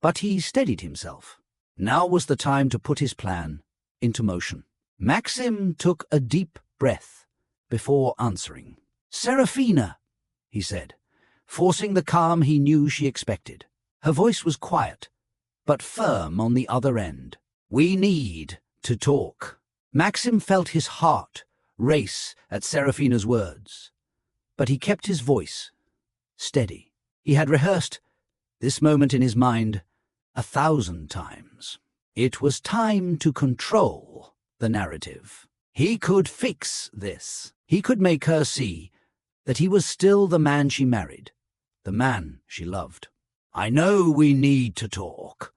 but he steadied himself. Now was the time to put his plan into motion. Maxim took a deep breath before answering. "Serafina," he said, forcing the calm he knew she expected. Her voice was quiet, but firm on the other end. "We need to talk." Maxim felt his heart race at Serafina's words, but he kept his voice steady. He had rehearsed this moment in his mind 1,000 times. It was time to control the narrative. He could fix this. He could make her see that he was still the man she married, the man she loved. "I know we need to talk,"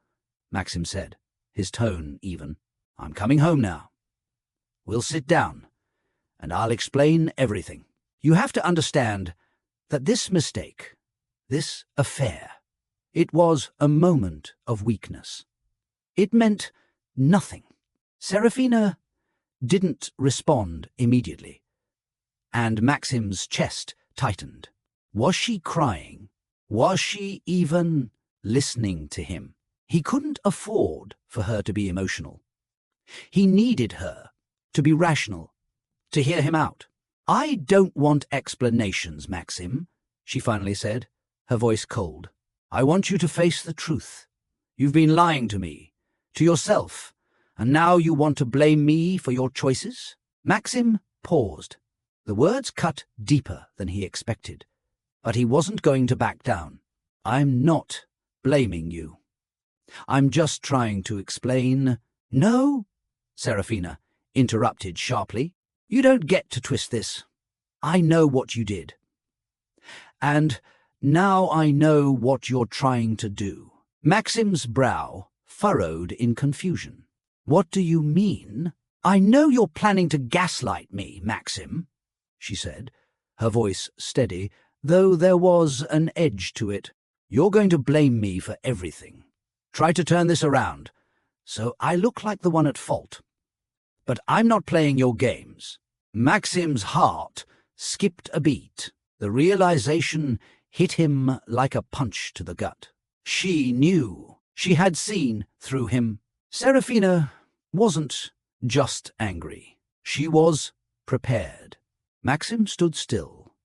Maxim said, his tone even. "I'm coming home now. We'll sit down, and I'll explain everything. You have to understand that this mistake, this affair, it was a moment of weakness. It meant nothing." Serafina didn't respond immediately, and Maxim's chest tightened. Was she crying? Was she even listening to him? He couldn't afford for her to be emotional. He needed her to be rational, to hear him out. "I don't want explanations, Maxim," she finally said, her voice cold. "I want you to face the truth. You've been lying to me, to yourself, and now you want to blame me for your choices?" Maxim paused. The words cut deeper than he expected, but he wasn't going to back down. "I'm not blaming you. I'm just trying to explain—" "No," Serafina interrupted sharply. "You don't get to twist this. I know what you did. And now I know what you're trying to do." Maxim's brow furrowed in confusion. "What do you mean?" "I know you're planning to gaslight me, Maxim," she said, her voice steady, though there was an edge to it. "You're going to blame me for everything. Try to turn this around, so I look like the one at fault. But I'm not playing your games." Maxim's heart skipped a beat. The realization hit him like a punch to the gut. She knew. She had seen through him. Serafina wasn't just angry. She was prepared. Maxim stood still,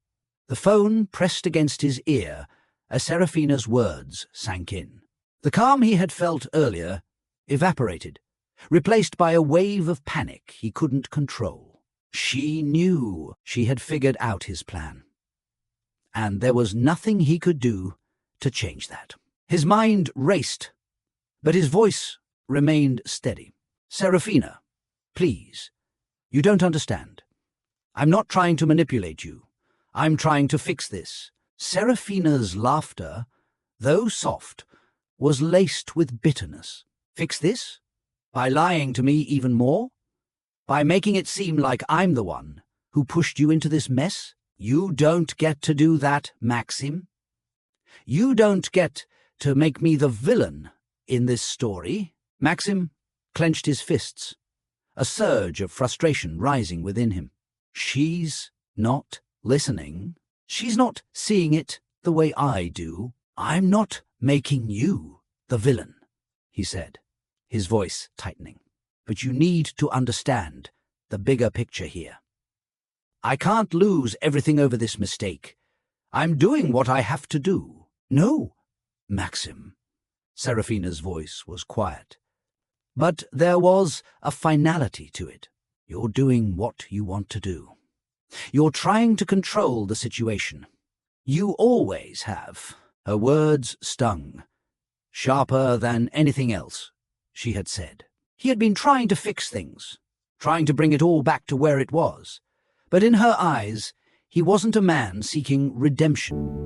the phone pressed against his ear as Serafina's words sank in. The calm he had felt earlier evaporated, replaced by a wave of panic he couldn't control. She knew she had figured out his plan, and there was nothing he could do to change that. His mind raced, but his voice remained steady. "Serafina, please, you don't understand. I'm not trying to manipulate you. I'm trying to fix this." Serafina's laughter, though soft, was laced with bitterness. "Fix this? By lying to me even more? By making it seem like I'm the one who pushed you into this mess? You don't get to do that, Maxim. You don't get to make me the villain in this story." Maxim clenched his fists, a surge of frustration rising within him. She's not listening. She's not seeing it the way I do. "I'm not making you the villain," he said, his voice tightening. "But you need to understand the bigger picture here. I can't lose everything over this mistake. I'm doing what I have to do." "No, Maxim." Serafina's voice was quiet, but there was a finality to it. "You're doing what you want to do. You're trying to control the situation. You always have." Her words stung, sharper than anything else she had said. He had been trying to fix things, trying to bring it all back to where it was. But in her eyes, he wasn't a man seeking redemption.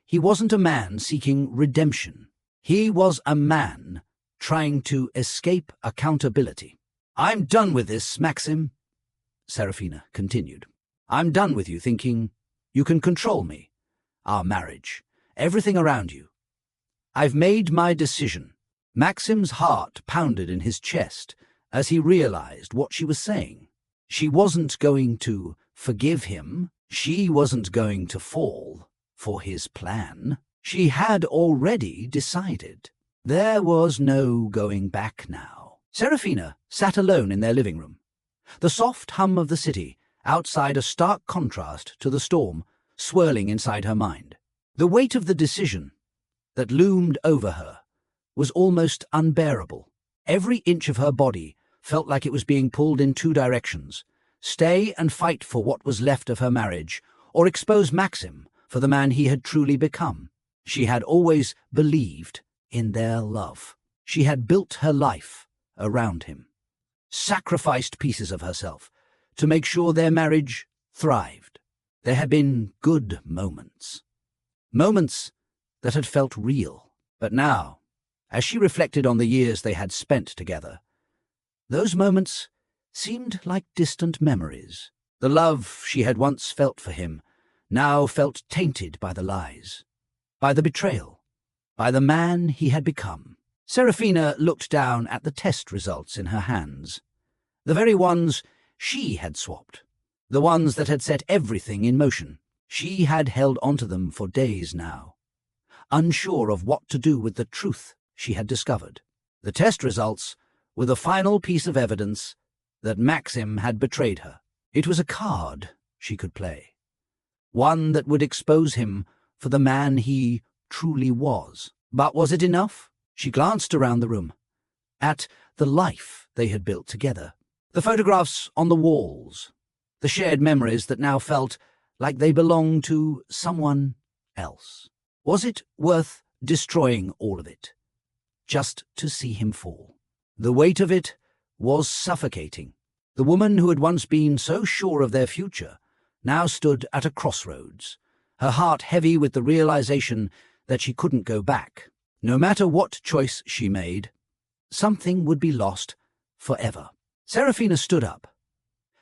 He wasn't a man seeking redemption. He was a man trying to escape accountability. "I'm done with this, Maxim," Serafina continued. "I'm done with you thinking you can control me, our marriage, everything around you. I've made my decision." Maxim's heart pounded in his chest as he realized what she was saying. She wasn't going to forgive him. She wasn't going to fall for his plan. She had already decided. There was no going back now. Serafina sat alone in their living room. The soft hum of the city, outside a stark contrast to the storm, swirling inside her mind. The weight of the decision that loomed over her was almost unbearable. Every inch of her body felt like it was being pulled in two directions: stay and fight for what was left of her marriage, or expose Maxim for the man he had truly become. She had always believed in their love. She had built her life around him, sacrificed pieces of herself to make sure their marriage thrived. There had been good moments, moments that had felt real. But now, as she reflected on the years they had spent together, those moments seemed like distant memories. The love she had once felt for him now felt tainted by the lies, by the betrayal, by the man he had become. Serafina looked down at the test results in her hands, the very ones she had swapped, the ones that had set everything in motion. She had held onto them for days now, unsure of what to do with the truth she had discovered. The test results were the final piece of evidence that Maxim had betrayed her. It was a card she could play, one that would expose him for the man he truly was. But was it enough? She glanced around the room, at the life they had built together, the photographs on the walls, the shared memories that now felt like they belonged to someone else. Was it worth destroying all of it, just to see him fall? The weight of it was suffocating. The woman who had once been so sure of their future now stood at a crossroads, her heart heavy with the realization that she couldn't go back. No matter what choice she made, something would be lost forever. Serafina stood up,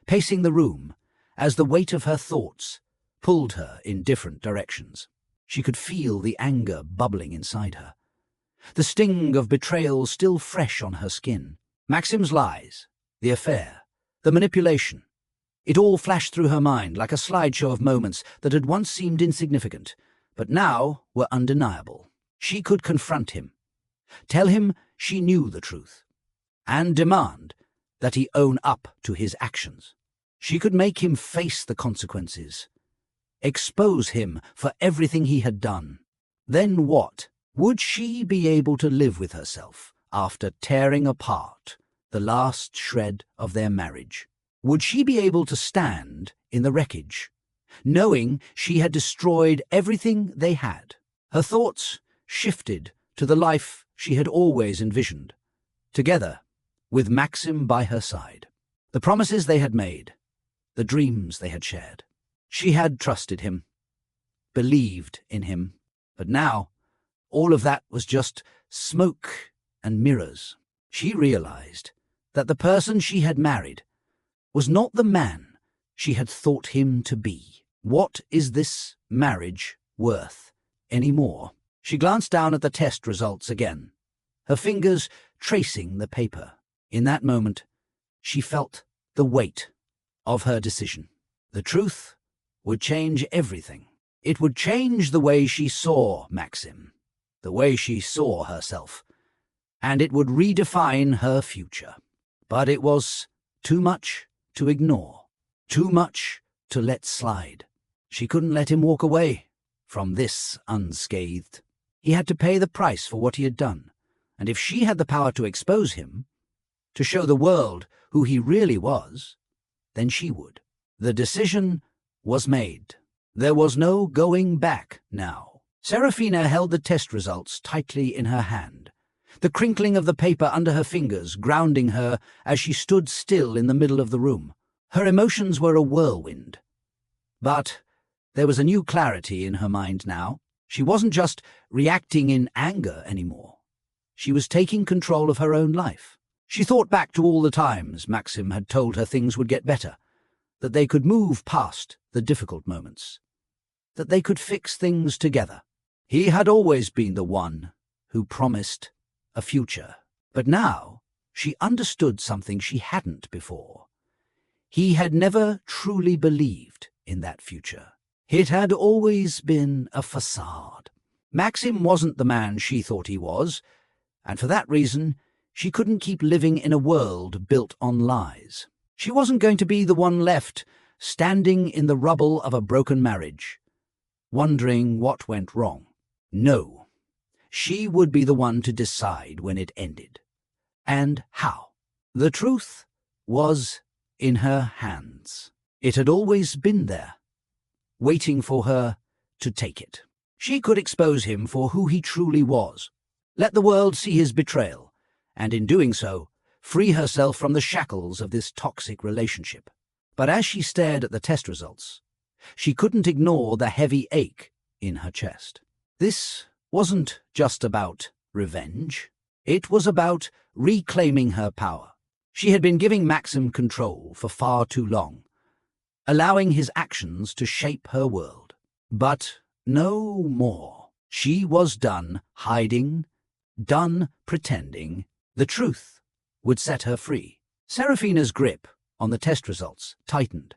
pacing the room as the weight of her thoughts pulled her in different directions. She could feel the anger bubbling inside her, the sting of betrayal still fresh on her skin. Maxim's lies, the affair, the manipulation. It all flashed through her mind like a slideshow of moments that had once seemed insignificant, but now were undeniable. She could confront him, tell him she knew the truth, and demand that he own up to his actions. She could make him face the consequences, expose him for everything he had done. Then what? Would she be able to live with herself after tearing apart the last shred of their marriage? Would she be able to stand in the wreckage, knowing she had destroyed everything they had? Her thoughts shifted to the life she had always envisioned, together, with Maxim by her side. The promises they had made, the dreams they had shared. She had trusted him, believed in him, but now all of that was just smoke and mirrors. She realized that the person she had married was not the man she had thought him to be. What is this marriage worth anymore? She glanced down at the test results again, her fingers tracing the paper. In that moment, she felt the weight of her decision. The truth would change everything. It would change the way she saw Maxim, the way she saw herself, and it would redefine her future. But it was too much to ignore, too much to let slide. She couldn't let him walk away from this unscathed. He had to pay the price for what he had done, and if she had the power to expose him, to show the world who he really was, then she would. The decision was made. There was no going back now. Serafina held the test results tightly in her hand, the crinkling of the paper under her fingers grounding her as she stood still in the middle of the room. Her emotions were a whirlwind. But there was a new clarity in her mind now. She wasn't just reacting in anger anymore. She was taking control of her own life. She thought back to all the times Maxim had told her things would get better, that they could move past the difficult moments, that they could fix things together. He had always been the one who promised a future. But now she understood something she hadn't before. He had never truly believed in that future. It had always been a facade. Maxim wasn't the man she thought he was, and for that reason, she couldn't keep living in a world built on lies. She wasn't going to be the one left, standing in the rubble of a broken marriage, wondering what went wrong. No, she would be the one to decide when it ended, and how. The truth was in her hands. It had always been there, waiting for her to take it. She could expose him for who he truly was, let the world see his betrayal, and in doing so, free herself from the shackles of this toxic relationship. But as she stared at the test results, she couldn't ignore the heavy ache in her chest. This wasn't just about revenge. It was about reclaiming her power. She had been giving Maxim control for far too long, allowing his actions to shape her world. But no more. She was done hiding, done pretending. The truth would set her free. Serafina's grip on the test results tightened,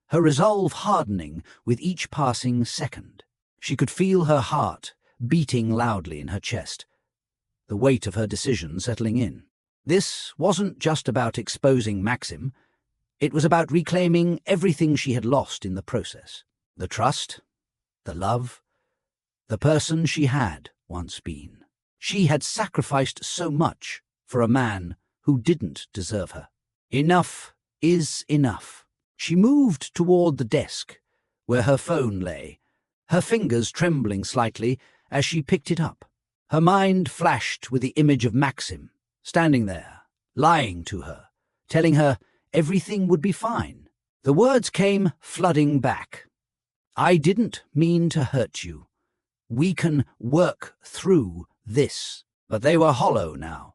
her resolve hardening with each passing second. She could feel her heart beating loudly in her chest, the weight of her decision settling in. This wasn't just about exposing Maxim. It was about reclaiming everything she had lost in the process. The trust, the love, the person she had once been. She had sacrificed so much for a man who didn't deserve her. Enough is enough. She moved toward the desk where her phone lay, her fingers trembling slightly as she picked it up. Her mind flashed with the image of Maxim, standing there, lying to her, telling her everything would be fine. The words came flooding back. "I didn't mean to hurt you. We can work through this." But they were hollow now.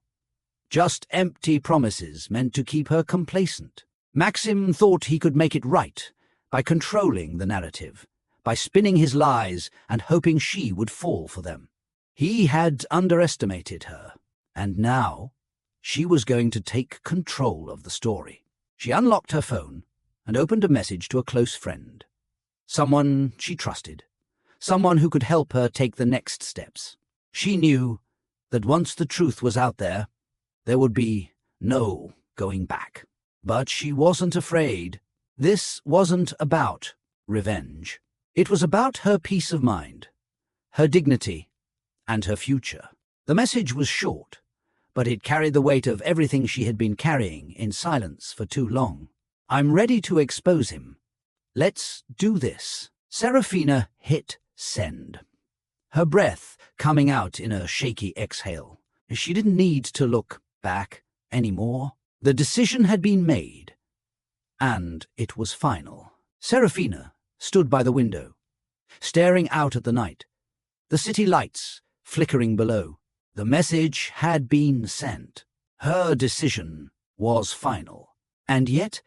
Just empty promises meant to keep her complacent. Maxim thought he could make it right by controlling the narrative, by spinning his lies and hoping she would fall for them. He had underestimated her, and now she was going to take control of the story. She unlocked her phone and opened a message to a close friend, someone she trusted, someone who could help her take the next steps. She knew that once the truth was out there would be no going back. But she wasn't afraid. This wasn't about revenge. It was about her peace of mind, her dignity, and her future. The message was short, but it carried the weight of everything she had been carrying in silence for too long. "I'm ready to expose him. Let's do this." Serafina hit send, her breath coming out in a shaky exhale. She didn't need to look back anymore. The decision had been made, and it was final. Serafina stood by the window, staring out at the night, the city lights flickering below. The message had been sent. Her decision was final, and yet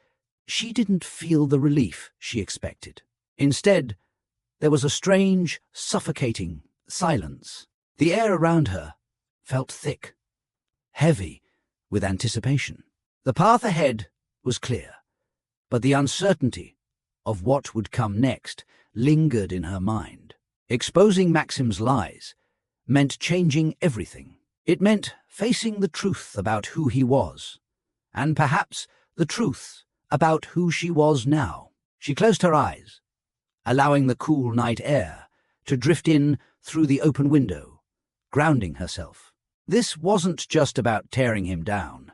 she didn't feel the relief she expected. Instead, there was a strange, suffocating silence. The air around her felt thick, heavy with anticipation. The path ahead was clear, but the uncertainty of what would come next lingered in her mind. Exposing Maxim's lies meant changing everything. It meant facing the truth about who he was, and perhaps the truth about who she was now. She closed her eyes, allowing the cool night air to drift in through the open window, grounding herself. This wasn't just about tearing him down.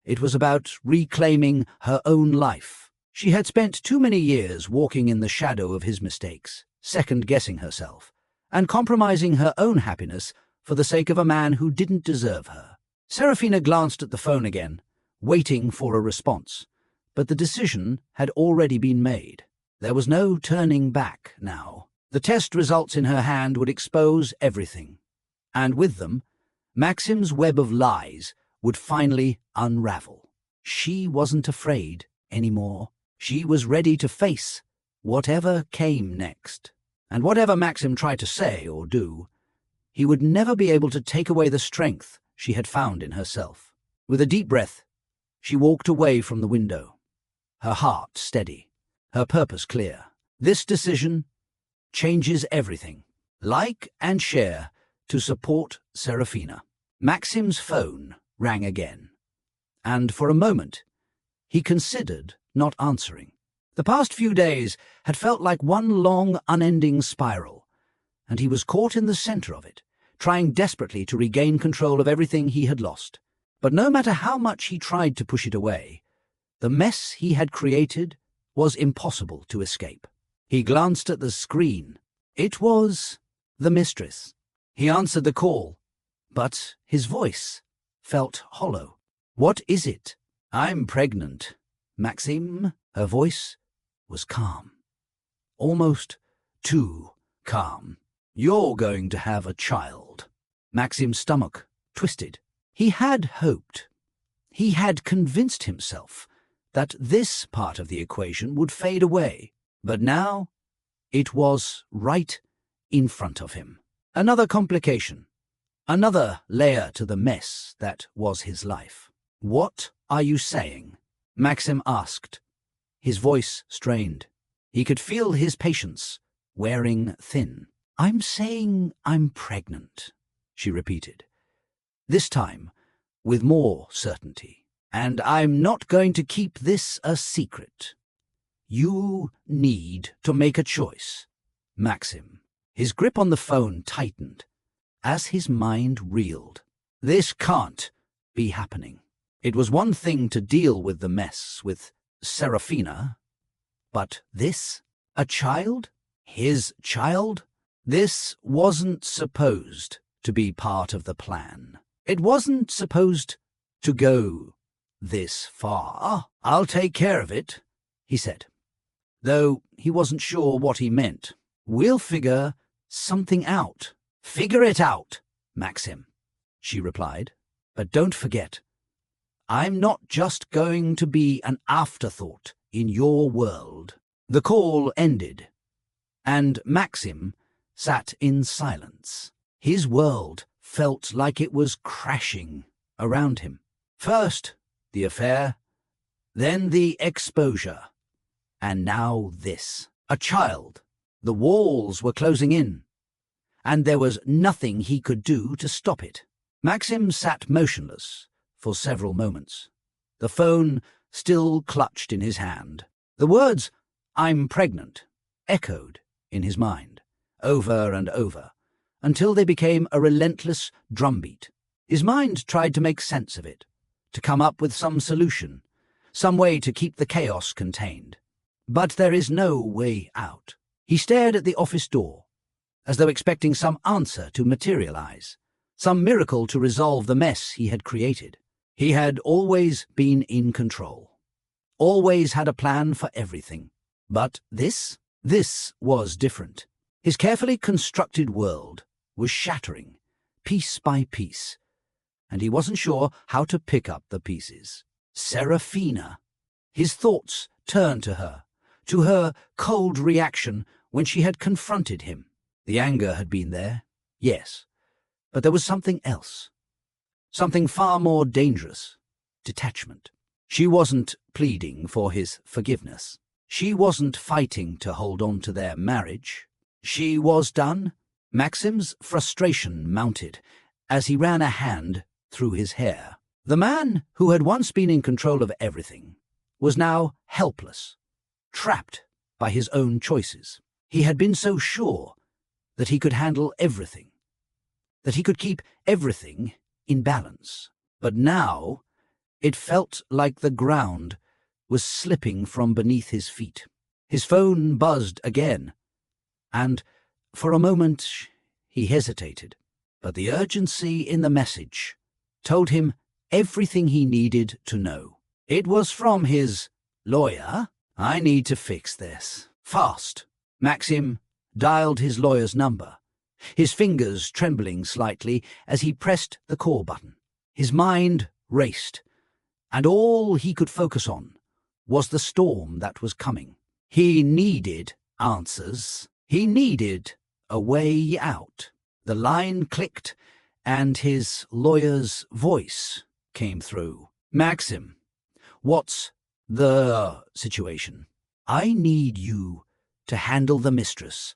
It was about reclaiming her own life. She had spent too many years walking in the shadow of his mistakes, second-guessing herself, and compromising her own happiness for the sake of a man who didn't deserve her. Serafina glanced at the phone again, waiting for a response, but the decision had already been made. There was no turning back now. The test results in her hand would expose everything, and with them, Maxim's web of lies would finally unravel. She wasn't afraid anymore. She was ready to face whatever came next. And whatever Maxim tried to say or do, he would never be able to take away the strength she had found in herself. With a deep breath, she walked away from the window, her heart steady, her purpose clear. This decision changes everything. Like and share to support Serafina. Maxim's phone rang again, and for a moment, he considered not answering. The past few days had felt like one long, unending spiral, and he was caught in the center of it, trying desperately to regain control of everything he had lost. But no matter how much he tried to push it away, the mess he had created was impossible to escape. He glanced at the screen. It was the Mistress. He answered the call, but his voice felt hollow. "What is it?" "I'm pregnant, Maxim." Her voice was calm, almost too calm. "You're going to have a child." Maxim's stomach twisted. He had hoped. He had convinced himself that this part of the equation would fade away, but now it was right in front of him. Another complication, another layer to the mess that was his life. "What are you saying?" Maxim asked, his voice strained. He could feel his patience wearing thin. "I'm saying I'm pregnant," she repeated, this time with more certainty. "And I'm not going to keep this a secret. You need to make a choice, Maxim." His grip on the phone tightened as his mind reeled. This can't be happening. It was one thing to deal with the mess with Serafina, but this? A child? His child? This wasn't supposed to be part of the plan. It wasn't supposed to go this far. "I'll take care of it," he said, though he wasn't sure what he meant. "We'll figure something out." "Figure it out, Maxim," she replied. "But don't forget, I'm not just going to be an afterthought in your world." The call ended, and Maxim sat in silence. His world felt like it was crashing around him. First, the affair, then the exposure, and now this. A child. The walls were closing in, and there was nothing he could do to stop it. Maxim sat motionless for several moments, the phone still clutched in his hand. The words, "I'm pregnant," echoed in his mind, over and over, until they became a relentless drumbeat. His mind tried to make sense of it, to come up with some solution, some way to keep the chaos contained. But there is no way out. He stared at the office door, as though expecting some answer to materialize, some miracle to resolve the mess he had created. He had always been in control, always had a plan for everything. But this was different. His carefully constructed world was shattering, piece by piece, and he wasn't sure how to pick up the pieces. Serafina. His thoughts turned to her cold reaction when she had confronted him. The anger had been there, yes, but there was something else. Something far more dangerous. Detachment. She wasn't pleading for his forgiveness. She wasn't fighting to hold on to their marriage. She was done. Maxim's frustration mounted as he ran a hand through his hair. The man who had once been in control of everything was now helpless, trapped by his own choices. He had been so sure that he could handle everything, that he could keep everything in balance. But now it felt like the ground was slipping from beneath his feet. His phone buzzed again, and for a moment he hesitated. But the urgency in the message told him everything he needed to know. It was from his lawyer. "I need to fix this. Fast." Maxim dialed his lawyer's number, his fingers trembling slightly as he pressed the call button. His mind raced, and all he could focus on was the storm that was coming. He needed answers. He needed a way out. The line clicked, and his lawyer's voice came through. "Maxim, what's the situation?" "I need you to handle the mistress,"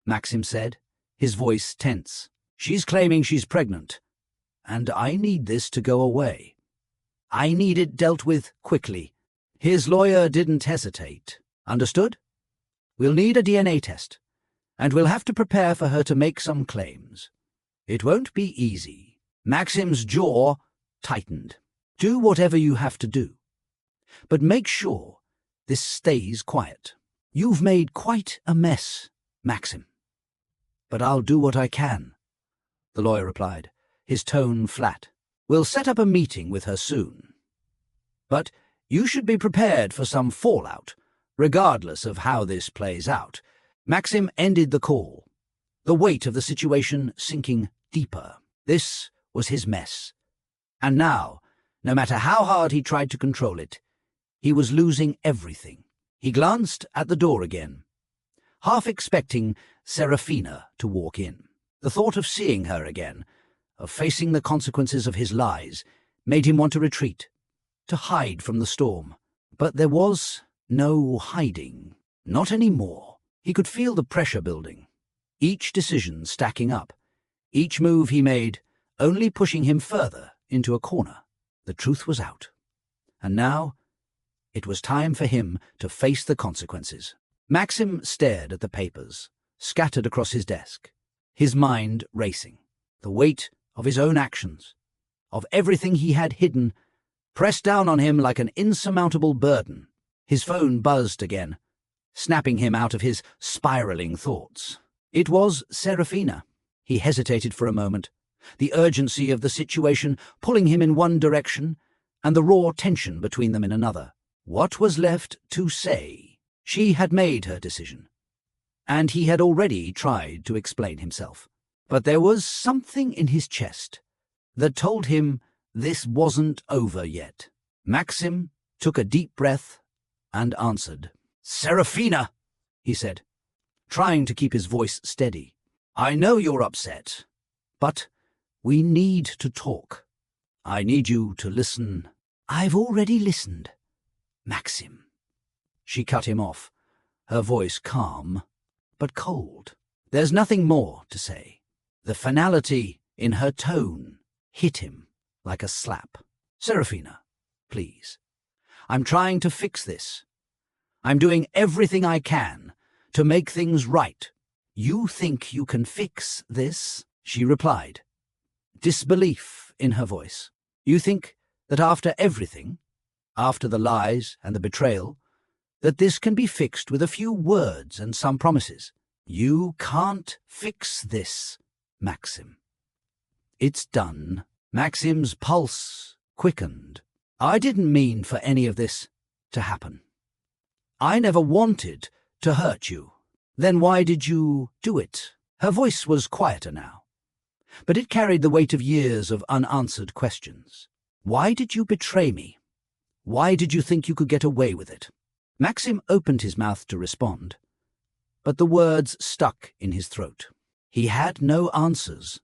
Maxim said, his voice tense. "She's claiming she's pregnant, and I need this to go away. I need it dealt with quickly." His lawyer didn't hesitate. "Understood? We'll need a DNA test, and we'll have to prepare for her to make some claims. It won't be easy." Maxim's jaw tightened. "Do whatever you have to do, but make sure this stays quiet." "You've made quite a mess, Maxim, but I'll do what I can," the lawyer replied, his tone flat. "We'll set up a meeting with her soon. But you should be prepared for some fallout, regardless of how this plays out." Maxim ended the call, the weight of the situation sinking deeper. This was his mess. And now, no matter how hard he tried to control it, he was losing everything. He glanced at the door again, half expecting Serafina to walk in. The thought of seeing her again, of facing the consequences of his lies, made him want to retreat, to hide from the storm. But there was no hiding. Not anymore. He could feel the pressure building, each decision stacking up, each move he made only pushing him further into a corner. The truth was out. And now it was time for him to face the consequences. Maxim stared at the papers scattered across his desk, his mind racing. The weight of his own actions, of everything he had hidden, pressed down on him like an insurmountable burden. His phone buzzed again, snapping him out of his spiraling thoughts. It was Serafina. He hesitated for a moment, the urgency of the situation pulling him in one direction and the raw tension between them in another. What was left to say? She had made her decision, and he had already tried to explain himself. But there was something in his chest that told him this wasn't over yet. Maxim took a deep breath and answered. "Serafina," he said, trying to keep his voice steady. "I know you're upset, but we need to talk. I need you to listen." "I've already listened, Maxim." She cut him off, her voice calm but cold. There's nothing more to say. The finality in her tone hit him like a slap. "Serafina, please. I'm trying to fix this. I'm doing everything I can to make things right." "You think you can fix this?" she replied, disbelief in her voice. "You think that after everything, after the lies and the betrayal, that this can be fixed with a few words and some promises? You can't fix this, Maxim. It's done." Maxim's pulse quickened. I didn't mean for any of this to happen. I never wanted to hurt you. Then why did you do it? Her voice was quieter now, but it carried the weight of years of unanswered questions. Why did you betray me? Why did you think you could get away with it? Maxim opened his mouth to respond, but the words stuck in his throat. He had no answers,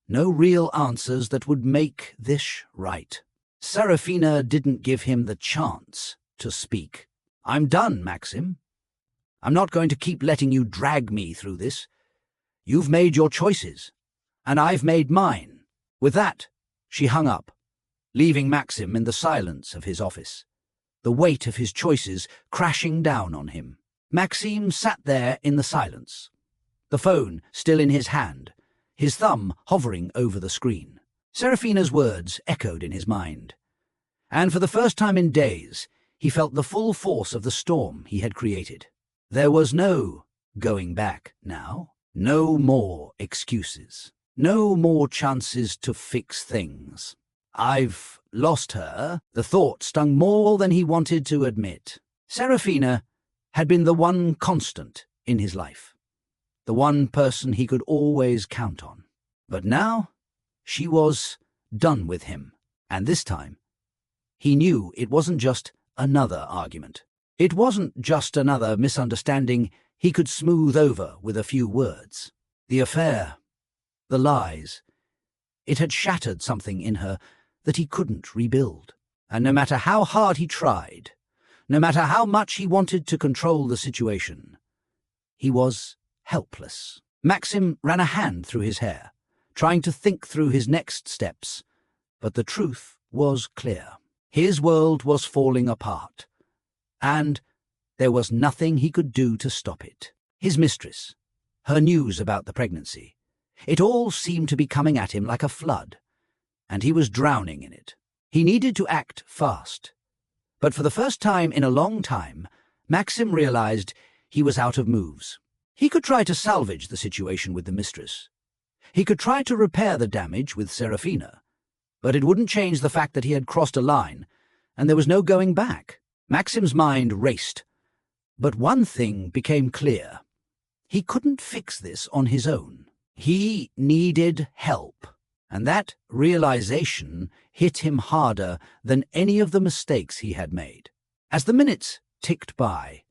no real answers that would make this right. Serafina didn't give him the chance to speak. I'm done, Maxim. I'm not going to keep letting you drag me through this. You've made your choices, and I've made mine. With that, she hung up, leaving Maxim in the silence of his office, the weight of his choices crashing down on him. Maxim sat there in the silence, the phone still in his hand, his thumb hovering over the screen. Serafina's words echoed in his mind, and for the first time in days, he felt the full force of the storm he had created. There was no going back now, no more excuses, no more chances to fix things. I've lost her. The thought stung more than he wanted to admit. Serafina had been the one constant in his life, the one person he could always count on. But now she was done with him, and this time he knew it wasn't just another argument. It wasn't just another misunderstanding he could smooth over with a few words. The affair, the lies, it had shattered something in her that he couldn't rebuild. And no matter how hard he tried, no matter how much he wanted to control the situation, he was helpless. Maxim ran a hand through his hair, trying to think through his next steps, but the truth was clear. His world was falling apart, and there was nothing he could do to stop it. His mistress, her news about the pregnancy, it all seemed to be coming at him like a flood, and he was drowning in it. He needed to act fast. But for the first time in a long time, Maxim realized he was out of moves. He could try to salvage the situation with the mistress. He could try to repair the damage with Serafina, but it wouldn't change the fact that he had crossed a line, and there was no going back. Maxim's mind raced, but one thing became clear. He couldn't fix this on his own. He needed help, and that realization hit him harder than any of the mistakes he had made. As the minutes ticked by,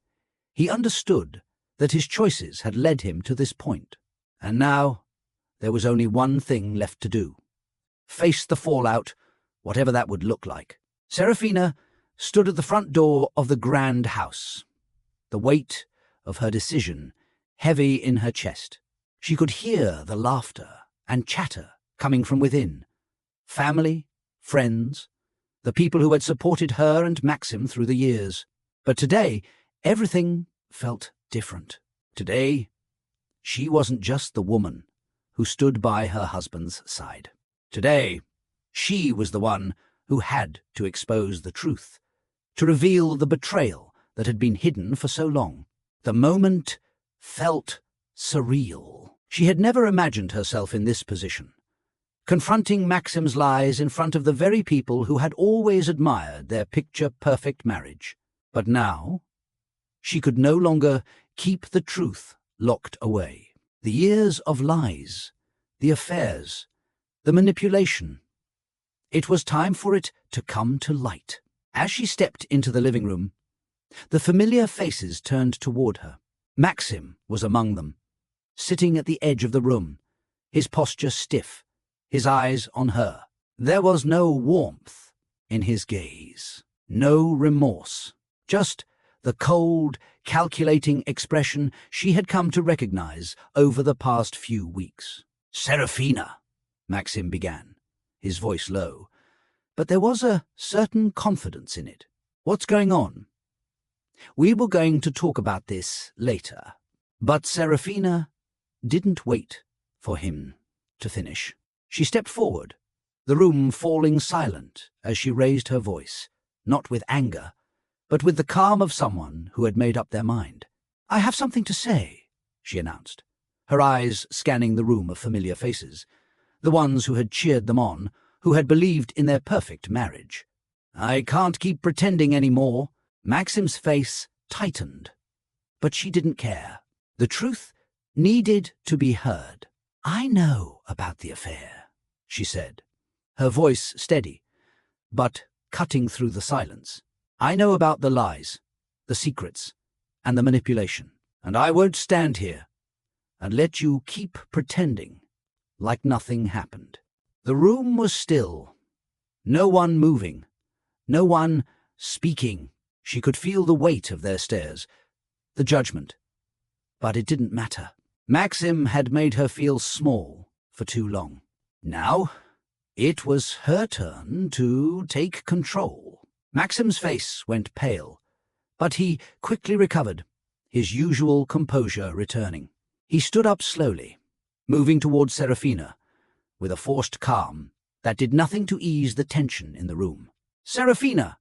he understood that his choices had led him to this point, and now there was only one thing left to do. Face the fallout, whatever that would look like. Serafina stood at the front door of the grand house, the weight of her decision heavy in her chest. She could hear the laughter and chatter coming from within. Family, friends, the people who had supported her and Maxim through the years. But today, everything felt different. Today, she wasn't just the woman who stood by her husband's side. Today, she was the one who had to expose the truth, to reveal the betrayal that had been hidden for so long. The moment felt surreal. She had never imagined herself in this position, confronting Maxim's lies in front of the very people who had always admired their picture-perfect marriage. But now, she could no longer keep the truth locked away. The years of lies, the affairs, the manipulation. It was time for it to come to light. As she stepped into the living room, the familiar faces turned toward her. Maxim was among them, sitting at the edge of the room, his posture stiff, his eyes on her. There was no warmth in his gaze, no remorse, just the cold, calculating expression she had come to recognize over the past few weeks. "Serafina," Maxim began, his voice low, but there was a certain confidence in it. "What's going on?" "We were going to talk about this later." But Serafina didn't wait for him to finish. She stepped forward, the room falling silent as she raised her voice, not with anger, but with the calm of someone who had made up their mind. "I have something to say," she announced, her eyes scanning the room of familiar faces, the ones who had cheered them on, who had believed in their perfect marriage. "I can't keep pretending anymore." Maxim's face tightened, but she didn't care. The truth needed to be heard. "I know about the affair," she said, her voice steady, but cutting through the silence. "I know about the lies, the secrets, and the manipulation, and I won't stand here and let you keep pretending like nothing happened." The room was still, no one moving, no one speaking. She could feel the weight of their stares, the judgment, but it didn't matter. Maxim had made her feel small for too long. Now, it was her turn to take control. Maxim's face went pale, but he quickly recovered, his usual composure returning. He stood up slowly, moving towards Serafina, with a forced calm that did nothing to ease the tension in the room. "Serafina,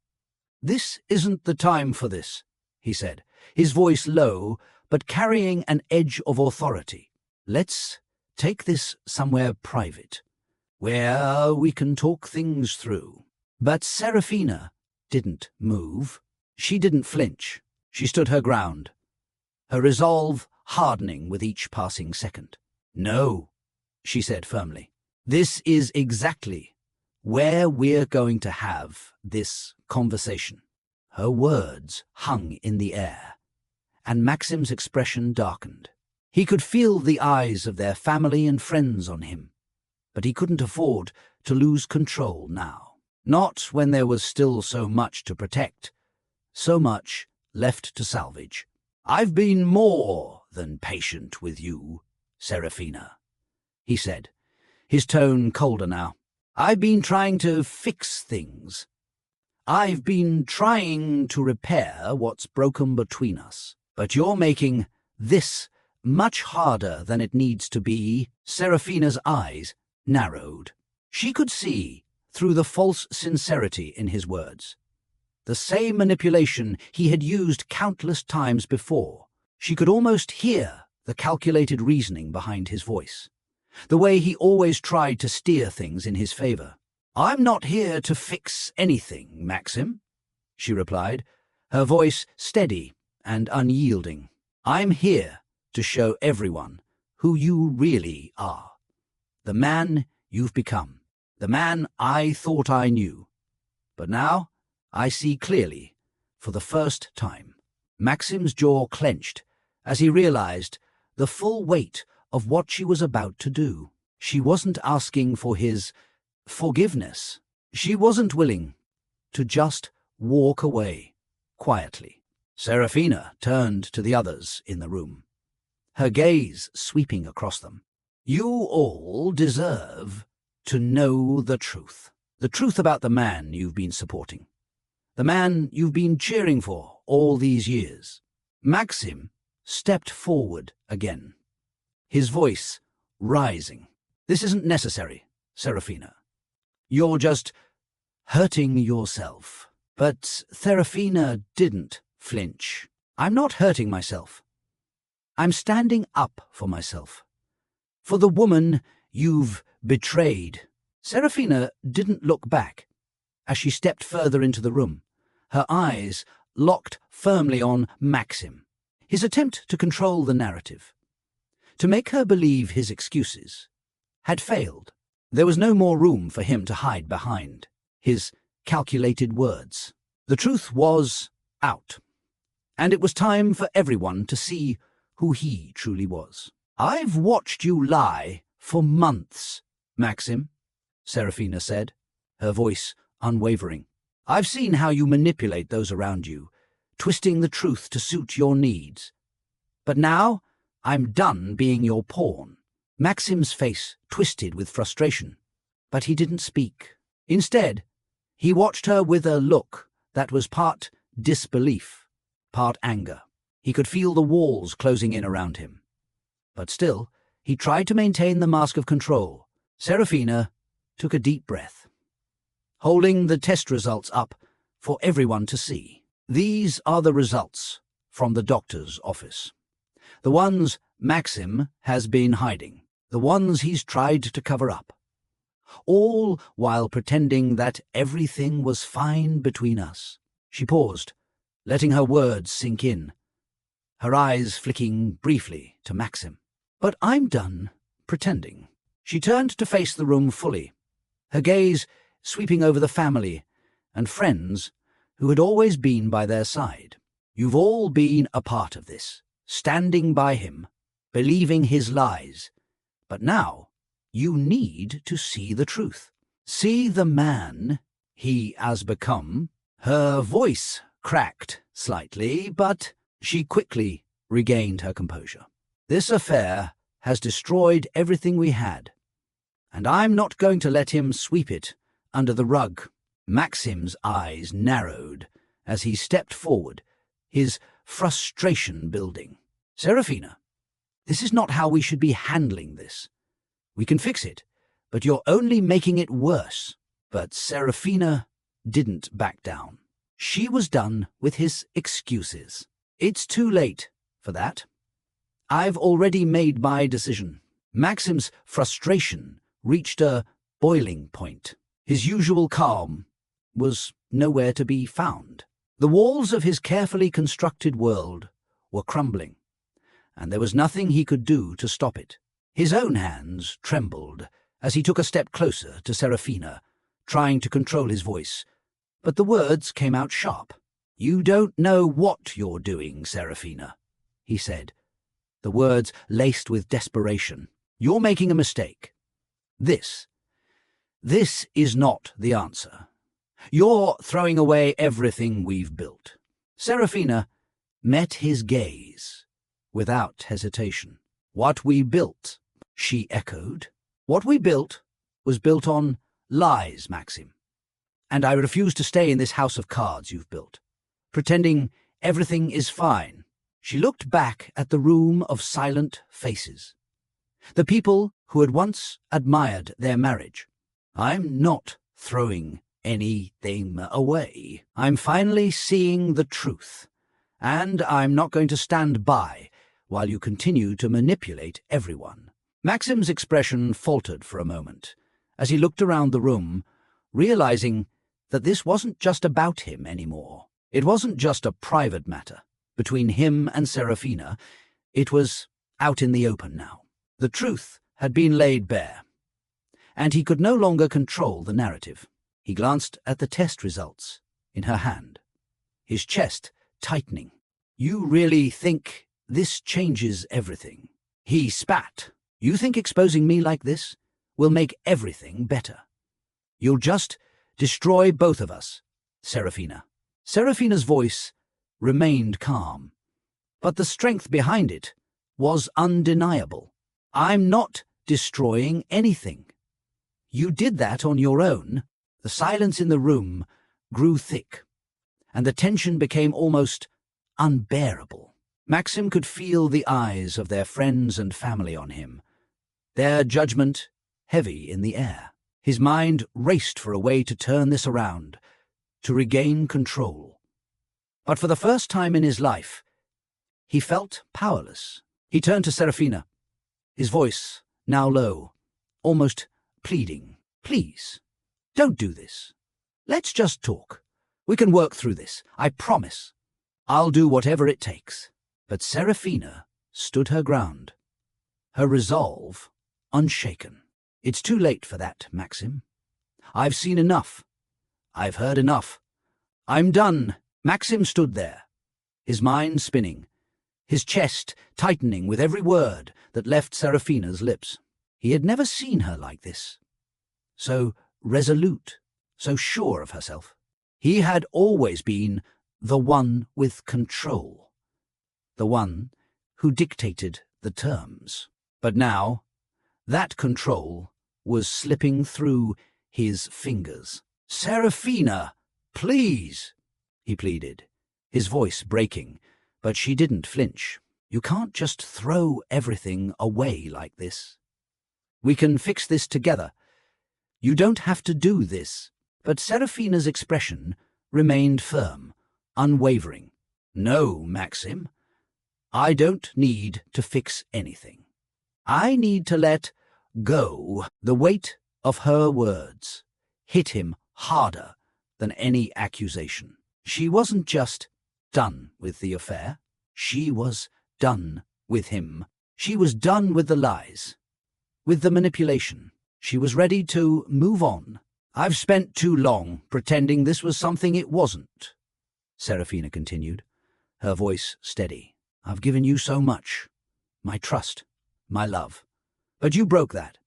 this isn't the time for this," he said, his voice low but carrying an edge of authority. "Let's take this somewhere private, where we can talk things through." But Serafina didn't move. She didn't flinch. She stood her ground, her resolve hardening with each passing second. "No," she said firmly. "This is exactly where we're going to have this conversation." Her words hung in the air, and Maxim's expression darkened. He could feel the eyes of their family and friends on him, but he couldn't afford to lose control now. Not when there was still so much to protect, so much left to salvage. "I've been more than patient with you, Serafina," he said, his tone colder now. "I've been trying to fix things. I've been trying to repair what's broken between us. But you're making this much harder than it needs to be." Serafina's eyes narrowed. She could see through the false sincerity in his words, the same manipulation he had used countless times before. She could almost hear the calculated reasoning behind his voice, the way he always tried to steer things in his favor. "I'm not here to fix anything, Maxim," she replied, her voice steady and unyielding. "I'm here to show everyone who you really are, the man you've become, the man I thought I knew. But now I see clearly for the first time." Maxim's jaw clenched as he realized the full weight of what she was about to do. She wasn't asking for his forgiveness. She wasn't willing to just walk away quietly. Serafina turned to the others in the room, her gaze sweeping across them. "You all deserve to know the truth about the man you've been supporting, the man you've been cheering for all these years." Maxim stepped forward again, his voice rising. "This isn't necessary, Serafina. You're just hurting yourself." But Serafina didn't flinch. "I'm not hurting myself. I'm standing up for myself, for the woman you've betrayed." Serafina didn't look back as she stepped further into the room, her eyes locked firmly on Maxim. His attempt to control the narrative, to make her believe his excuses, had failed. There was no more room for him to hide behind his calculated words. The truth was out, and it was time for everyone to see who he truly was. "I've watched you lie for months, Maxim," Serafina said, her voice unwavering. "I've seen how you manipulate those around you, twisting the truth to suit your needs. But now I'm done being your pawn." Maxim's face twisted with frustration, but he didn't speak. Instead, he watched her with a look that was part disbelief, part anger. He could feel the walls closing in around him. But still, he tried to maintain the mask of control. Serafina took a deep breath, holding the test results up for everyone to see. "These are the results from the doctor's office. The ones Maxim has been hiding. The ones he's tried to cover up. all while pretending that everything was fine between us. She paused, letting her words sink in, her eyes flicking briefly to Maxim. But I'm done pretending. She turned to face the room fully, her gaze sweeping over the family and friends who had always been by their side. You've all been a part of this, standing by him, believing his lies. But now you need to see the truth. See the man he has become. Her voice cracked slightly, but she quickly regained her composure. This affair has destroyed everything we had, and I'm not going to let him sweep it under the rug. Maxim's eyes narrowed as he stepped forward, his frustration building. Serafina, this is not how we should be handling this. We can fix it, but you're only making it worse. But Serafina didn't back down. She was done with his excuses. It's too late for that. I've already made my decision. Maxim's frustration reached a boiling point. His usual calm was nowhere to be found. The walls of his carefully constructed world were crumbling, and there was nothing he could do to stop it. His own hands trembled as he took a step closer to Serafina, trying to control his voice, but the words came out sharp. You don't know what you're doing, Serafina, he said, the words laced with desperation. You're making a mistake. This is not the answer. You're throwing away everything we've built. Serafina met his gaze without hesitation. What we built, she echoed. What we built was built on lies, Maxim. And I refuse to stay in this house of cards you've built, pretending everything is fine. She looked back at the room of silent faces, the people who had once admired their marriage. I'm not throwing anything away. I'm finally seeing the truth, and I'm not going to stand by while you continue to manipulate everyone. Maxim's expression faltered for a moment as he looked around the room, realizing that this wasn't just about him anymore. It wasn't just a private matter between him and Serafina. It was out in the open now. The truth had been laid bare, and he could no longer control the narrative. He glanced at the test results in her hand, his chest tightening. You really think this changes everything? He spat. You think exposing me like this will make everything better? You'll just destroy both of us, Serafina. Serafina's voice remained calm, but the strength behind it was undeniable. I'm not destroying anything. You did that on your own. The silence in the room grew thick, and the tension became almost unbearable. Maxim could feel the eyes of their friends and family on him, their judgment heavy in the air. His mind raced for a way to turn this around, to regain control. But for the first time in his life, he felt powerless. He turned to Serafina, his voice now low, almost pleading. Please, don't do this. Let's just talk. We can work through this, I promise. I'll do whatever it takes. But Serafina stood her ground, her resolve unshaken. It's too late for that, Maxim. I've seen enough. I've heard enough. I'm done. Maxim stood there, his mind spinning, his chest tightening with every word that left Serafina's lips. He had never seen her like this, so resolute, so sure of herself. He had always been the one with control, the one who dictated the terms. But now, that control was slipping through his fingers. Serafina, please, he pleaded, his voice breaking, but she didn't flinch. You can't just throw everything away like this. We can fix this together. You don't have to do this. But Serafina's expression remained firm, unwavering. No, Maxim, I don't need to fix anything. I need to let go. The weight of her words hit him harder than any accusation. She wasn't just done with the affair. She was done with him. She was done with the lies, with the manipulation. She was ready to move on. "I've spent too long pretending this was something it wasn't," Serafina continued, her voice steady. "I've given you so much. My trust, my love. But you broke that.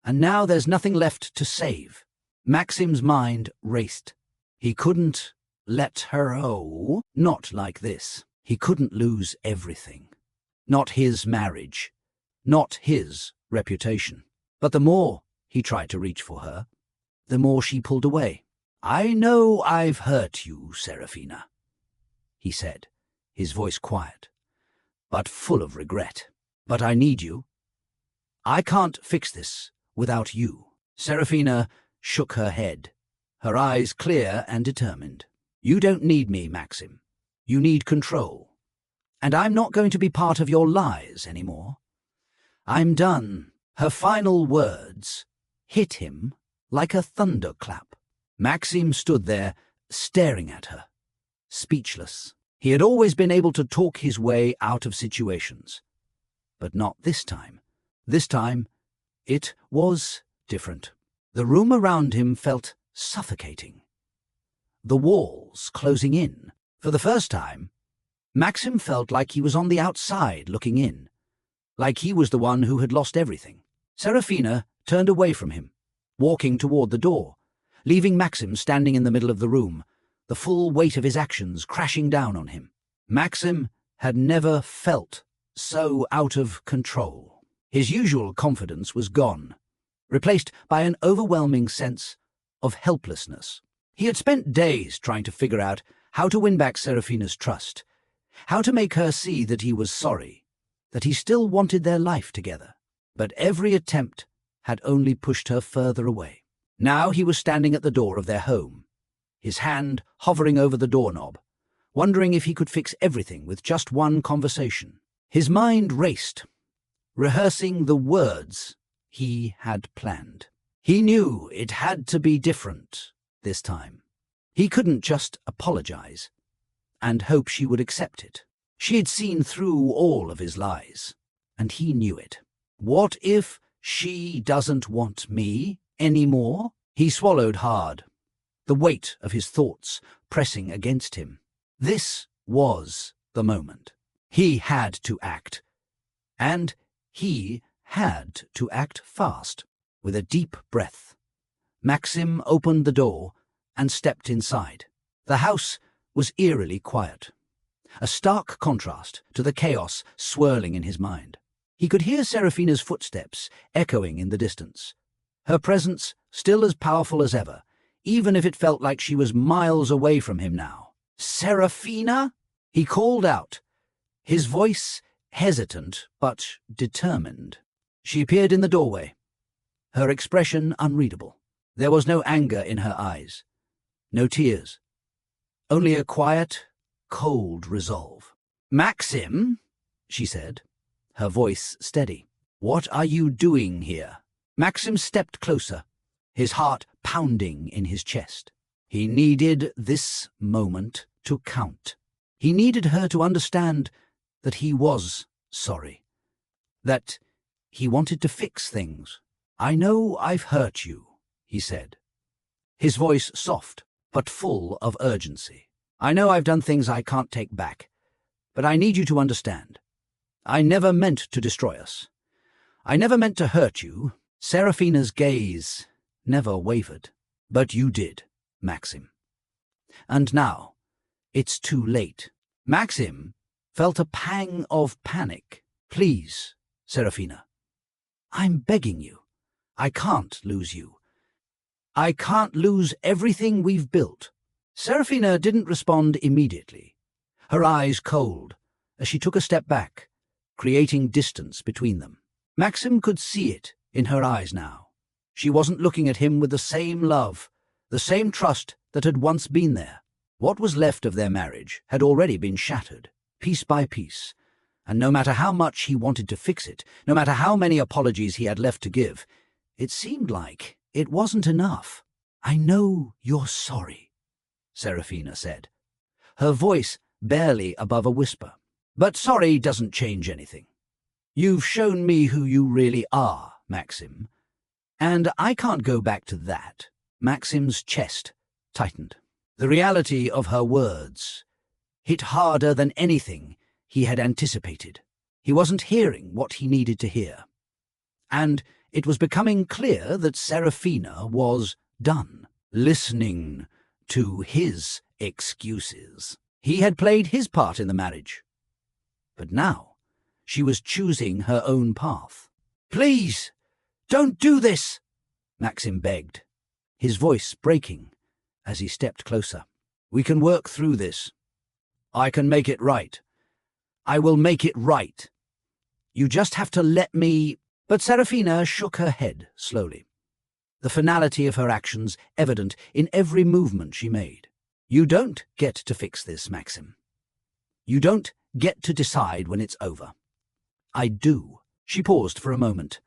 And now there's nothing left to save." Maxim's mind raced. He couldn't let her not like this. He couldn't lose everything. Not his marriage, not his reputation. But the more he tried to reach for her, the more she pulled away. "I know I've hurt you, Serafina," he said, his voice quiet, but full of regret. "But I need you. I can't fix this without you." Serafina shook her head, her eyes clear and determined. "You don't need me, Maxim. You need control. And I'm not going to be part of your lies anymore. I'm done." Her final words hit him like a thunderclap. Maxim stood there, staring at her, speechless. He had always been able to talk his way out of situations. But not this time. This time, it was different. The room around him felt suffocating. The walls closing in. For the first time, Maxim felt like he was on the outside looking in, like he was the one who had lost everything. Serafina turned away from him, walking toward the door, leaving Maxim standing in the middle of the room, the full weight of his actions crashing down on him. Maxim had never felt so out of control. His usual confidence was gone, replaced by an overwhelming sense of helplessness. He had spent days trying to figure out how to win back Serafina's trust, how to make her see that he was sorry, that he still wanted their life together. But every attempt had only pushed her further away. Now he was standing at the door of their home, his hand hovering over the doorknob, wondering if he could fix everything with just one conversation. His mind raced, rehearsing the words he had planned. He knew it had to be different this time. He couldn't just apologize and hope she would accept it. She had seen through all of his lies, and he knew it. What if she doesn't want me anymore? He swallowed hard, the weight of his thoughts pressing against him. This was the moment. He had to act, and he had to act fast. With a deep breath, Maxim opened the door and stepped inside. The house was eerily quiet, a stark contrast to the chaos swirling in his mind. He could hear Serafina's footsteps echoing in the distance, her presence still as powerful as ever, even if it felt like she was miles away from him now. "Serafina?" he called out, his voice hesitant but determined. She appeared in the doorway, her expression unreadable. There was no anger in her eyes, no tears, only a quiet, cold resolve. "Maxim," she said, her voice steady. "What are you doing here?" Maxim stepped closer, his heart pounding in his chest. He needed this moment to count. He needed her to understand that he was sorry, that he wanted to fix things. "I know I've hurt you," he said, his voice soft but full of urgency. "I know I've done things I can't take back, but I need you to understand. I never meant to destroy us. I never meant to hurt you." Serafina's gaze never wavered. "But you did, Maxim. And now, it's too late." Maxim felt a pang of panic. "Please, Serafina, I'm begging you. I can't lose you. I can't lose everything we've built." Serafina didn't respond immediately, her eyes cold as she took a step back, creating distance between them. Maxim could see it in her eyes now. She wasn't looking at him with the same love, the same trust that had once been there. What was left of their marriage had already been shattered, piece by piece, and no matter how much he wanted to fix it, no matter how many apologies he had left to give, it seemed like it wasn't enough. "I know you're sorry," Serafina said, her voice barely above a whisper. "But sorry doesn't change anything. You've shown me who you really are, Maxim, and I can't go back to that." Maxim's chest tightened. The reality of her words hit harder than anything he had anticipated. He wasn't hearing what he needed to hear. And it was becoming clear that Serafina was done listening to his excuses. He had played his part in the marriage. But now she was choosing her own path. "Please, don't do this," Maxim begged, his voice breaking as he stepped closer. "We can work through this. I can make it right. I will make it right. You just have to let me—" But Serafina shook her head slowly, the finality of her actions evident in every movement she made. "You don't get to fix this, Maxim. You don't get to decide when it's over. I do." She paused for a moment,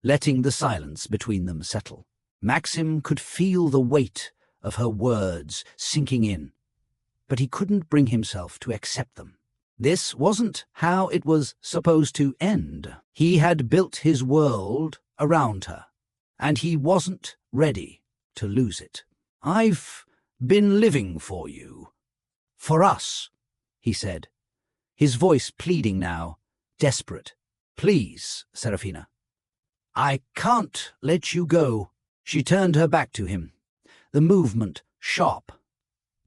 letting the silence between them settle. Maxim could feel the weight of her words sinking in, but he couldn't bring himself to accept them. This wasn't how it was supposed to end. He had built his world around her, and he wasn't ready to lose it. "I've been living for you. For us," he said, his voice pleading now, desperate. "Please, Serafina. I can't let you go." She turned her back to him, the movement sharp,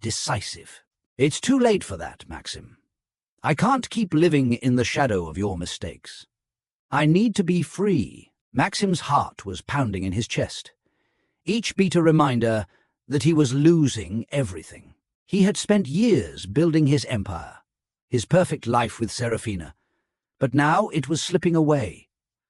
decisive. "It's too late for that, Maxim. I can't keep living in the shadow of your mistakes. I need to be free." Maxim's heart was pounding in his chest, each beat a reminder that he was losing everything. He had spent years building his empire, his perfect life with Serafina, but now it was slipping away,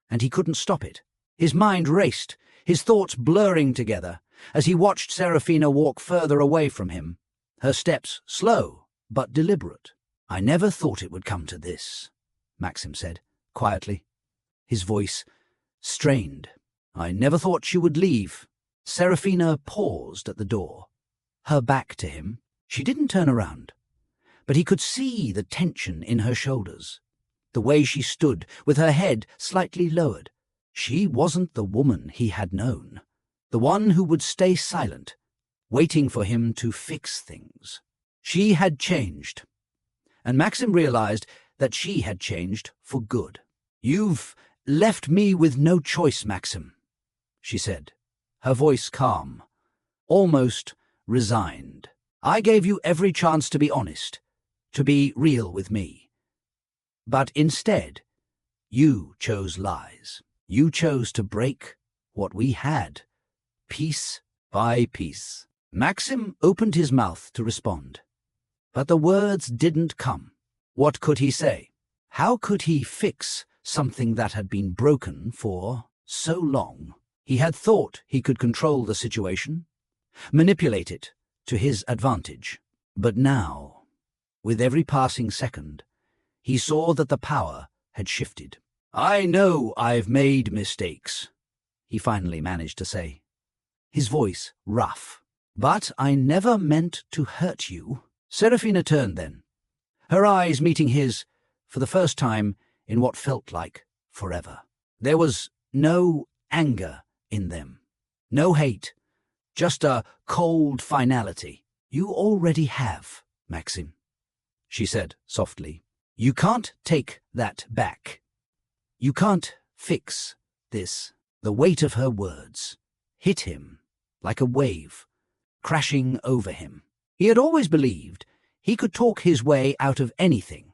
and he couldn't stop it. His mind raced, his thoughts blurring together, as he watched Serafina walk further away from him, her steps slow but deliberate. "I never thought it would come to this," Maxim said, quietly, his voice strained. "I never thought she would leave." Serafina paused at the door, her back to him. She didn't turn around, but he could see the tension in her shoulders, the way she stood with her head slightly lowered. She wasn't the woman he had known, the one who would stay silent, waiting for him to fix things. She had changed, and Maxim realized that she had changed for good. "You've left me with no choice, Maxim," she said, her voice calm, almost resigned. "I gave you every chance to be honest, to be real with me. But instead, you chose lies. You chose to break what we had, piece by piece." Maxim opened his mouth to respond, but the words didn't come. What could he say? How could he fix something that had been broken for so long? He had thought he could control the situation, manipulate it to his advantage. But now, with every passing second, he saw that the power had shifted. "I know I've made mistakes," he finally managed to say, his voice rough. "But I never meant to hurt you." Serafina turned then, her eyes meeting his for the first time in what felt like forever. There was no anger in them, no hate, just a cold finality. "You already have, Maxim," she said softly. "You can't take that back. You can't fix this." The weight of her words hit him like a wave, crashing over him. He had always believed he could talk his way out of anything,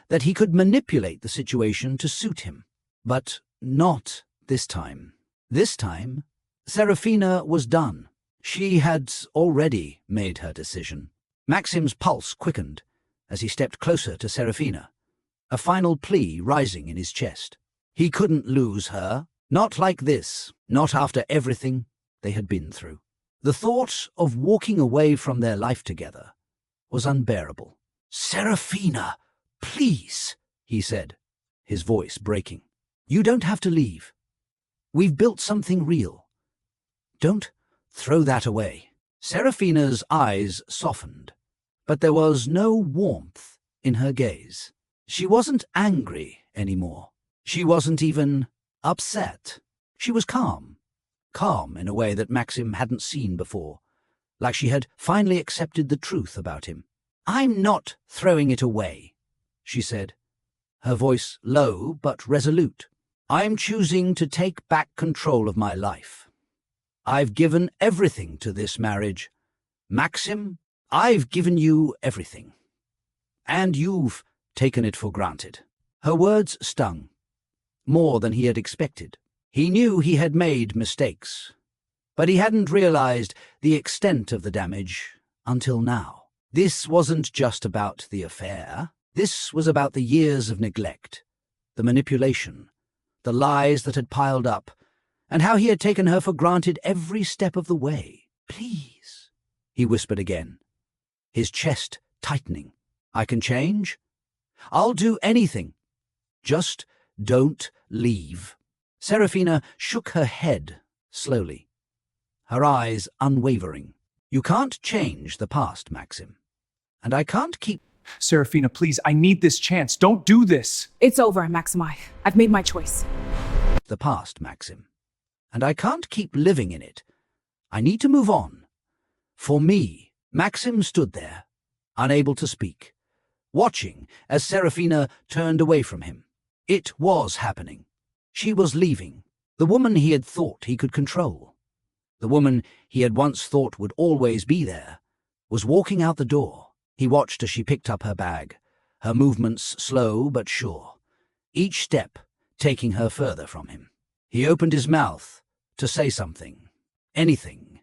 that he could manipulate the situation to suit him. But not this time. This time, Serafina was done. She had already made her decision. Maxim's pulse quickened as he stepped closer to Serafina, a final plea rising in his chest. He couldn't lose her, not like this, not after everything they had been through. The thought of walking away from their life together was unbearable. "Serafina, please," he said, his voice breaking. "You don't have to leave. We've built something real. Don't throw that away. Seraphina's eyes softened, but there was no warmth in her gaze. She wasn't angry anymore. She wasn't even upset. She was calm. Calm in a way that Maxim hadn't seen before, like she had finally accepted the truth about him. "I'm not throwing it away," she said, her voice low but resolute. "I'm choosing to take back control of my life. I've given everything to this marriage. Maxim, I've given you everything. And you've taken it for granted." Her words stung, more than he had expected. He knew he had made mistakes, but he hadn't realized the extent of the damage until now. This wasn't just about the affair. This was about the years of neglect, the manipulation, the lies that had piled up, and how he had taken her for granted every step of the way. "Please," he whispered again, his chest tightening. "I can change. I'll do anything. Just don't leave." Seraphina shook her head slowly, her eyes unwavering. "You can't change the past, Maxim. And I can't keep—" Seraphina, please, I need this chance. Don't do this. It's over, Maximi. I've made my choice. "The past, Maxim. And I can't keep living in it. I need to move on. For me." Maxim stood there, unable to speak, watching as Seraphina turned away from him. It was happening. She was leaving. The woman he had thought he could control, the woman he had once thought would always be there, was walking out the door. He watched as she picked up her bag, her movements slow but sure, each step taking her further from him. He opened his mouth to say something, anything,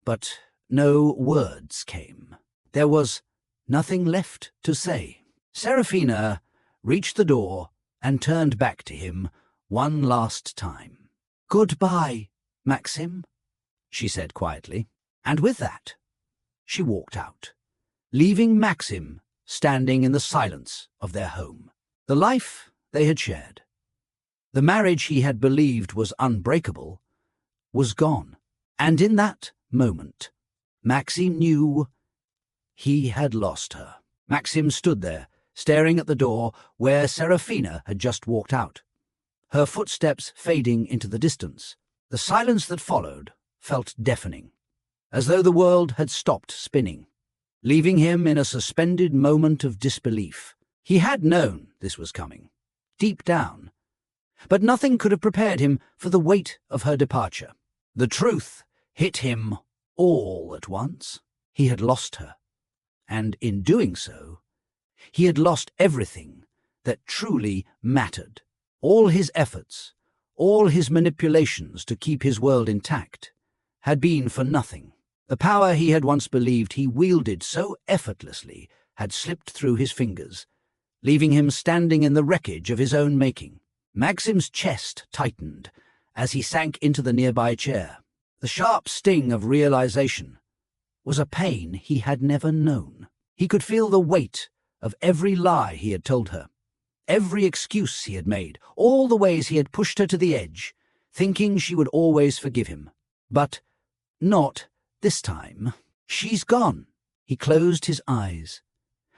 but no words came. There was nothing left to say. Seraphina reached the door and turned back to him one last time. "Goodbye, Maxim," she said quietly, and with that, she walked out, leaving Maxim standing in the silence of their home. The life they had shared, the marriage he had believed was unbreakable, was gone, and in that moment, Maxim knew he had lost her. Maxim stood there, staring at the door where Seraphina had just walked out, her footsteps fading into the distance. The silence that followed felt deafening, as though the world had stopped spinning, leaving him in a suspended moment of disbelief. He had known this was coming, deep down, but nothing could have prepared him for the weight of her departure. The truth hit him all at once. He had lost her, and in doing so, he had lost everything that truly mattered. All his efforts, all his manipulations to keep his world intact, had been for nothing. The power he had once believed he wielded so effortlessly had slipped through his fingers, leaving him standing in the wreckage of his own making. Maxim's chest tightened as he sank into the nearby chair. The sharp sting of realization was a pain he had never known. He could feel the weight of every lie he had told her, every excuse he had made, all the ways he had pushed her to the edge, thinking she would always forgive him. But not this time. She's gone. He closed his eyes,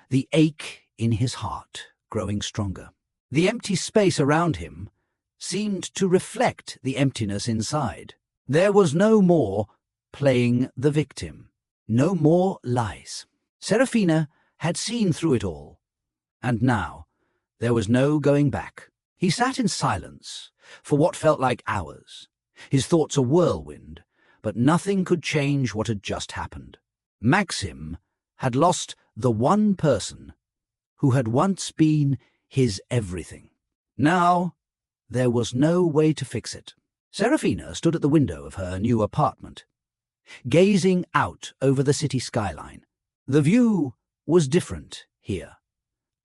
the ache in his heart growing stronger. The empty space around him seemed to reflect the emptiness inside. There was no more playing the victim, no more lies. Seraphina had seen through it all, and now there was no going back. He sat in silence for what felt like hours, his thoughts a whirlwind, but nothing could change what had just happened. Maxim had lost the one person who had once been his everything. Now there was no way to fix it. Seraphina stood at the window of her new apartment, gazing out over the city skyline. The view was different here,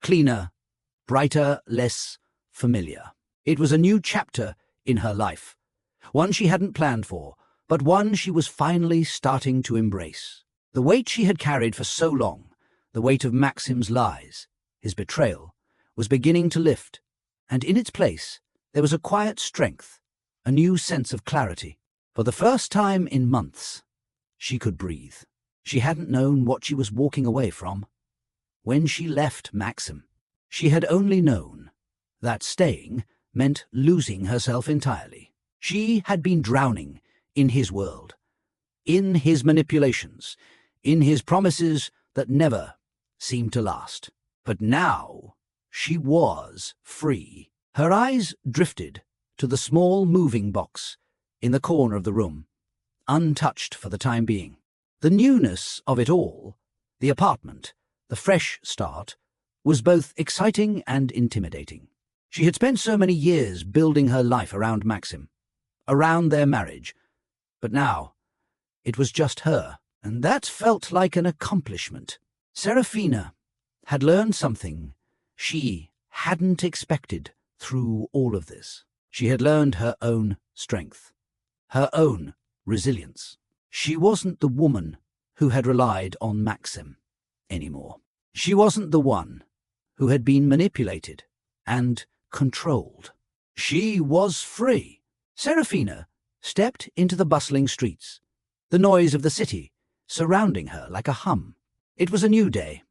cleaner, brighter, less familiar. It was a new chapter in her life, one she hadn't planned for, but one she was finally starting to embrace. The weight she had carried for so long, the weight of Maxim's lies, his betrayal, was beginning to lift, and in its place there was a quiet strength, a new sense of clarity. For the first time in months, she could breathe. She hadn't known what she was walking away from. When she left Maxim, she had only known that staying meant losing herself entirely. She had been drowning in his world, in his manipulations, in his promises that never seemed to last. But now she was free. Her eyes drifted to the small moving box in the corner of the room, untouched for the time being. The newness of it all, the apartment, the fresh start, was both exciting and intimidating. She had spent so many years building her life around Maxim, around their marriage, but now it was just her, and that felt like an accomplishment. Serafina had learned something she hadn't expected through all of this. She had learned her own strength, her own resilience. She wasn't the woman who had relied on Maxim anymore. She wasn't the one who had been manipulated and controlled. She was free. Serafina stepped into the bustling streets, the noise of the city surrounding her like a hum. It was a new day,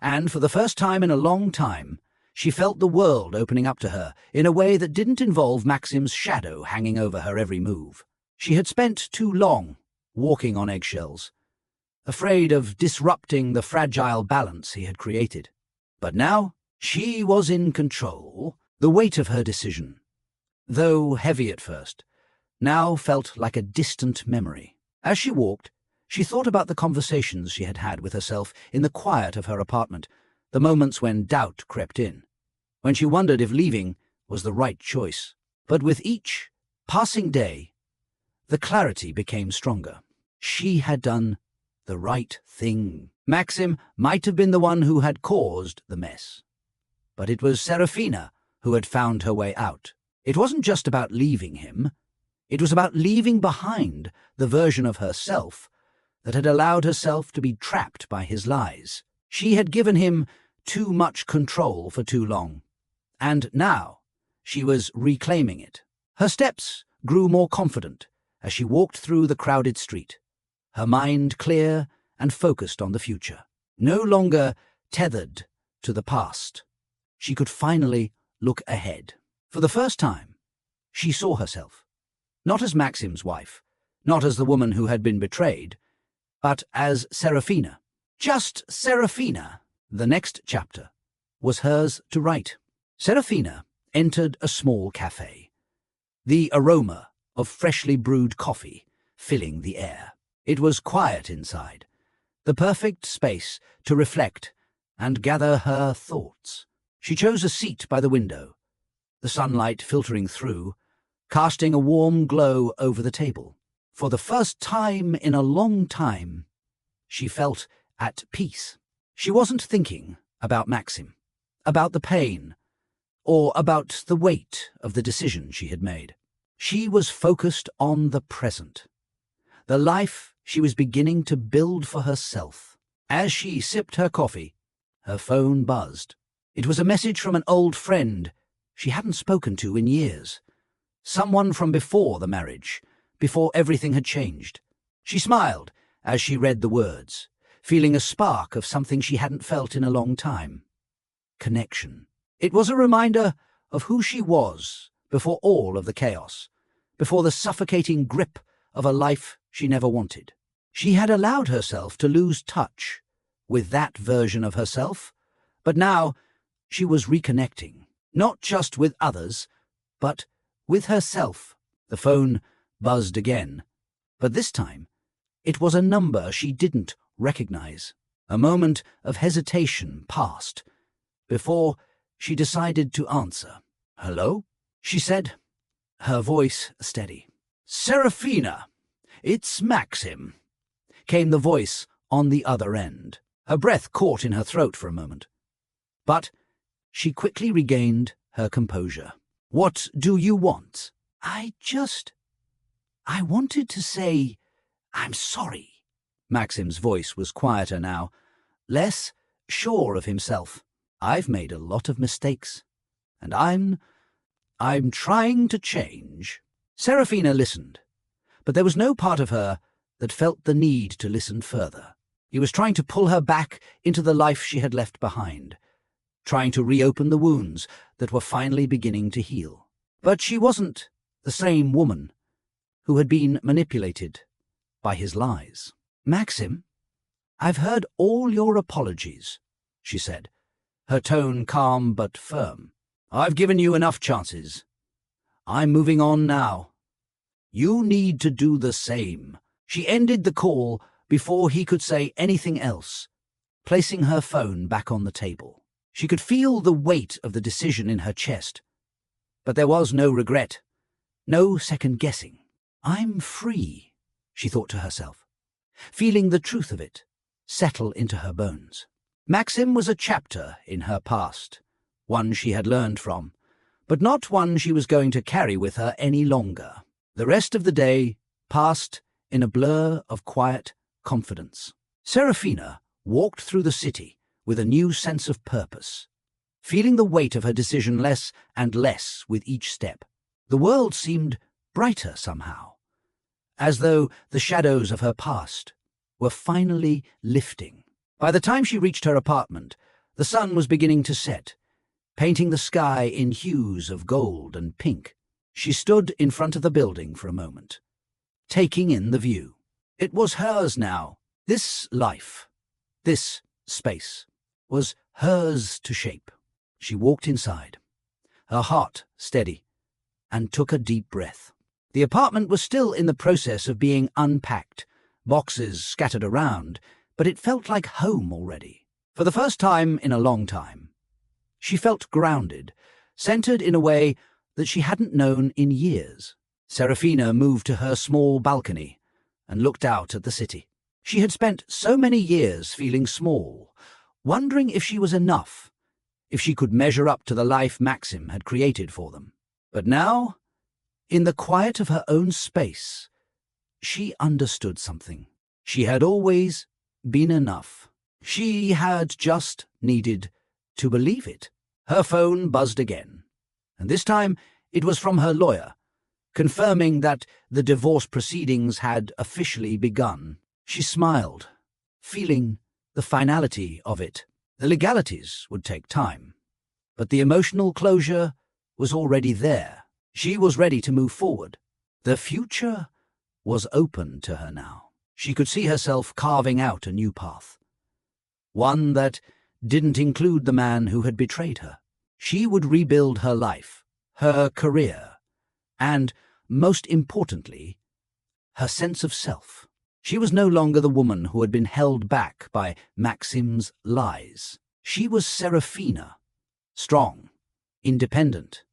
and for the first time in a long time, she felt the world opening up to her in a way that didn't involve Maxim's shadow hanging over her every move. She had spent too long walking on eggshells, afraid of disrupting the fragile balance he had created. But now she was in control. The weight of her decision, though heavy at first, now felt like a distant memory. As she walked, she thought about the conversations she had had with herself in the quiet of her apartment, the moments when doubt crept in, when she wondered if leaving was the right choice. But with each passing day, the clarity became stronger. She had done the right thing. Maxim might have been the one who had caused the mess, but it was Serafina who had found her way out. It wasn't just about leaving him. It was about leaving behind the version of herself that had allowed herself to be trapped by his lies. She had given him too much control for too long, and now she was reclaiming it. Her steps grew more confident as she walked through the crowded street, her mind clear and focused on the future. No longer tethered to the past, she could finally look ahead. For the first time, she saw herself, not as Maxim's wife, not as the woman who had been betrayed, but as Serafina. Just Serafina. The next chapter was hers to write. Serafina entered a small cafe, the aroma of freshly brewed coffee filling the air. It was quiet inside, the perfect space to reflect and gather her thoughts. She chose a seat by the window, the sunlight filtering through, casting a warm glow over the table. For the first time in a long time, she felt at peace. She wasn't thinking about Maxim, about the pain, or about the weight of the decision she had made. She was focused on the present, the life she was beginning to build for herself. As she sipped her coffee, her phone buzzed. It was a message from an old friend she hadn't spoken to in years. Someone from before the marriage, before everything had changed. She smiled as she read the words, feeling a spark of something she hadn't felt in a long time. Connection. It was a reminder of who she was before all of the chaos, before the suffocating grip of a life she never wanted. She had allowed herself to lose touch with that version of herself, but now she was reconnecting, not just with others, but with herself. The phone buzzed again, but this time it was a number she didn't recognize. A moment of hesitation passed before she decided to answer. "Hello?" she said, her voice steady. "Serafina, it's Maxim," came the voice on the other end. Her breath caught in her throat for a moment, but she quickly regained her composure. "What do you want?" I wanted to say, I'm sorry." Maxim's voice was quieter now, less sure of himself. "I've made a lot of mistakes, and I'm trying to change." Serafina listened, but there was no part of her that felt the need to listen further. He was trying to pull her back into the life she had left behind, trying to reopen the wounds that were finally beginning to heal. But she wasn't the same woman who had been manipulated by his lies. "Maxim, I've heard all your apologies," she said, her tone calm but firm. "I've given you enough chances. I'm moving on now. You need to do the same." She ended the call before he could say anything else, placing her phone back on the table. She could feel the weight of the decision in her chest, but there was no regret, no second-guessing. "I'm free," she thought to herself, feeling the truth of it settle into her bones. Maxim was a chapter in her past, one she had learned from, but not one she was going to carry with her any longer. The rest of the day passed in a blur of quiet confidence. Serafina walked through the city with a new sense of purpose, feeling the weight of her decision less and less with each step. The world seemed brighter somehow, as though the shadows of her past were finally lifting. By the time she reached her apartment, the sun was beginning to set, painting the sky in hues of gold and pink. She stood in front of the building for a moment, taking in the view. It was hers now. This life, this space, was hers to shape. She walked inside, her heart steady, and took a deep breath. The apartment was still in the process of being unpacked, boxes scattered around, but it felt like home already. For the first time in a long time, she felt grounded, centered in a way that she hadn't known in years. Serafina moved to her small balcony and looked out at the city. She had spent so many years feeling small, wondering if she was enough, if she could measure up to the life Maxim had created for them. But now, in the quiet of her own space, she understood something. She had always been enough. She had just needed to believe it. Her phone buzzed again, and this time it was from her lawyer, confirming that the divorce proceedings had officially begun. She smiled, feeling the finality of it. The legalities would take time, but the emotional closure was already there. She was ready to move forward. The future was open to her now. She could see herself carving out a new path, one that didn't include the man who had betrayed her. She would rebuild her life, her career, and, most importantly, her sense of self. She was no longer the woman who had been held back by Maxim's lies. She was Serafina, strong, independent,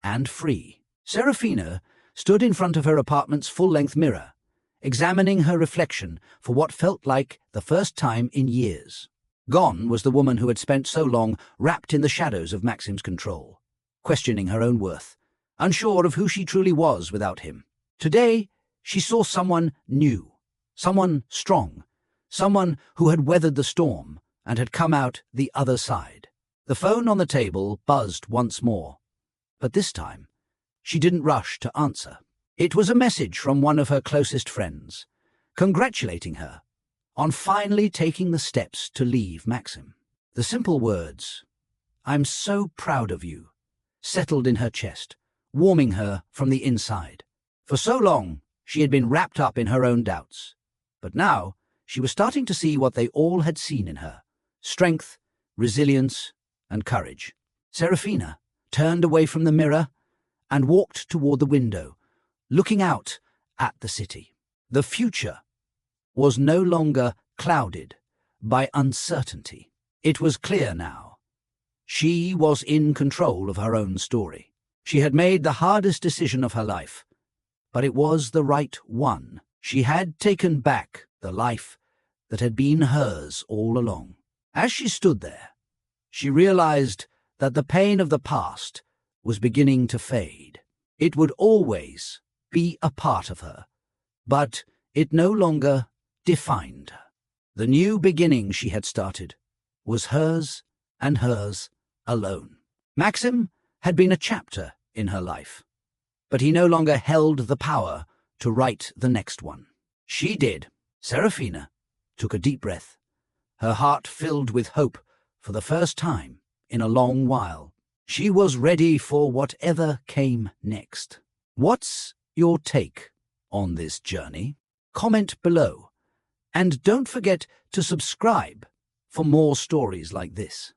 and free. Serafina stood in front of her apartment's full-length mirror, examining her reflection for what felt like the first time in years. Gone was the woman who had spent so long wrapped in the shadows of Maxim's control, questioning her own worth, unsure of who she truly was without him. Today, she saw someone new, someone strong, someone who had weathered the storm and had come out the other side. The phone on the table buzzed once more, but this time, she didn't rush to answer. It was a message from one of her closest friends, congratulating her on finally taking the steps to leave Maxim. The simple words, "I'm so proud of you," settled in her chest, warming her from the inside. For so long, she had been wrapped up in her own doubts, but now she was starting to see what they all had seen in her: strength, resilience, and courage. Serafina turned away from the mirror and walked toward the window, looking out at the city. The future was no longer clouded by uncertainty. It was clear now. She was in control of her own story. She had made the hardest decision of her life, but it was the right one. She had taken back the life that had been hers all along. As she stood there, she realized that the pain of the past was beginning to fade. It would always be a part of her, but it no longer defined her. The new beginning she had started was hers and hers alone. Maxim had been a chapter in her life, but he no longer held the power to write the next one. She did. Serafina took a deep breath, her heart filled with hope for the first time in a long while. She was ready for whatever came next. What's your take on this journey? Comment below, and don't forget to subscribe for more stories like this.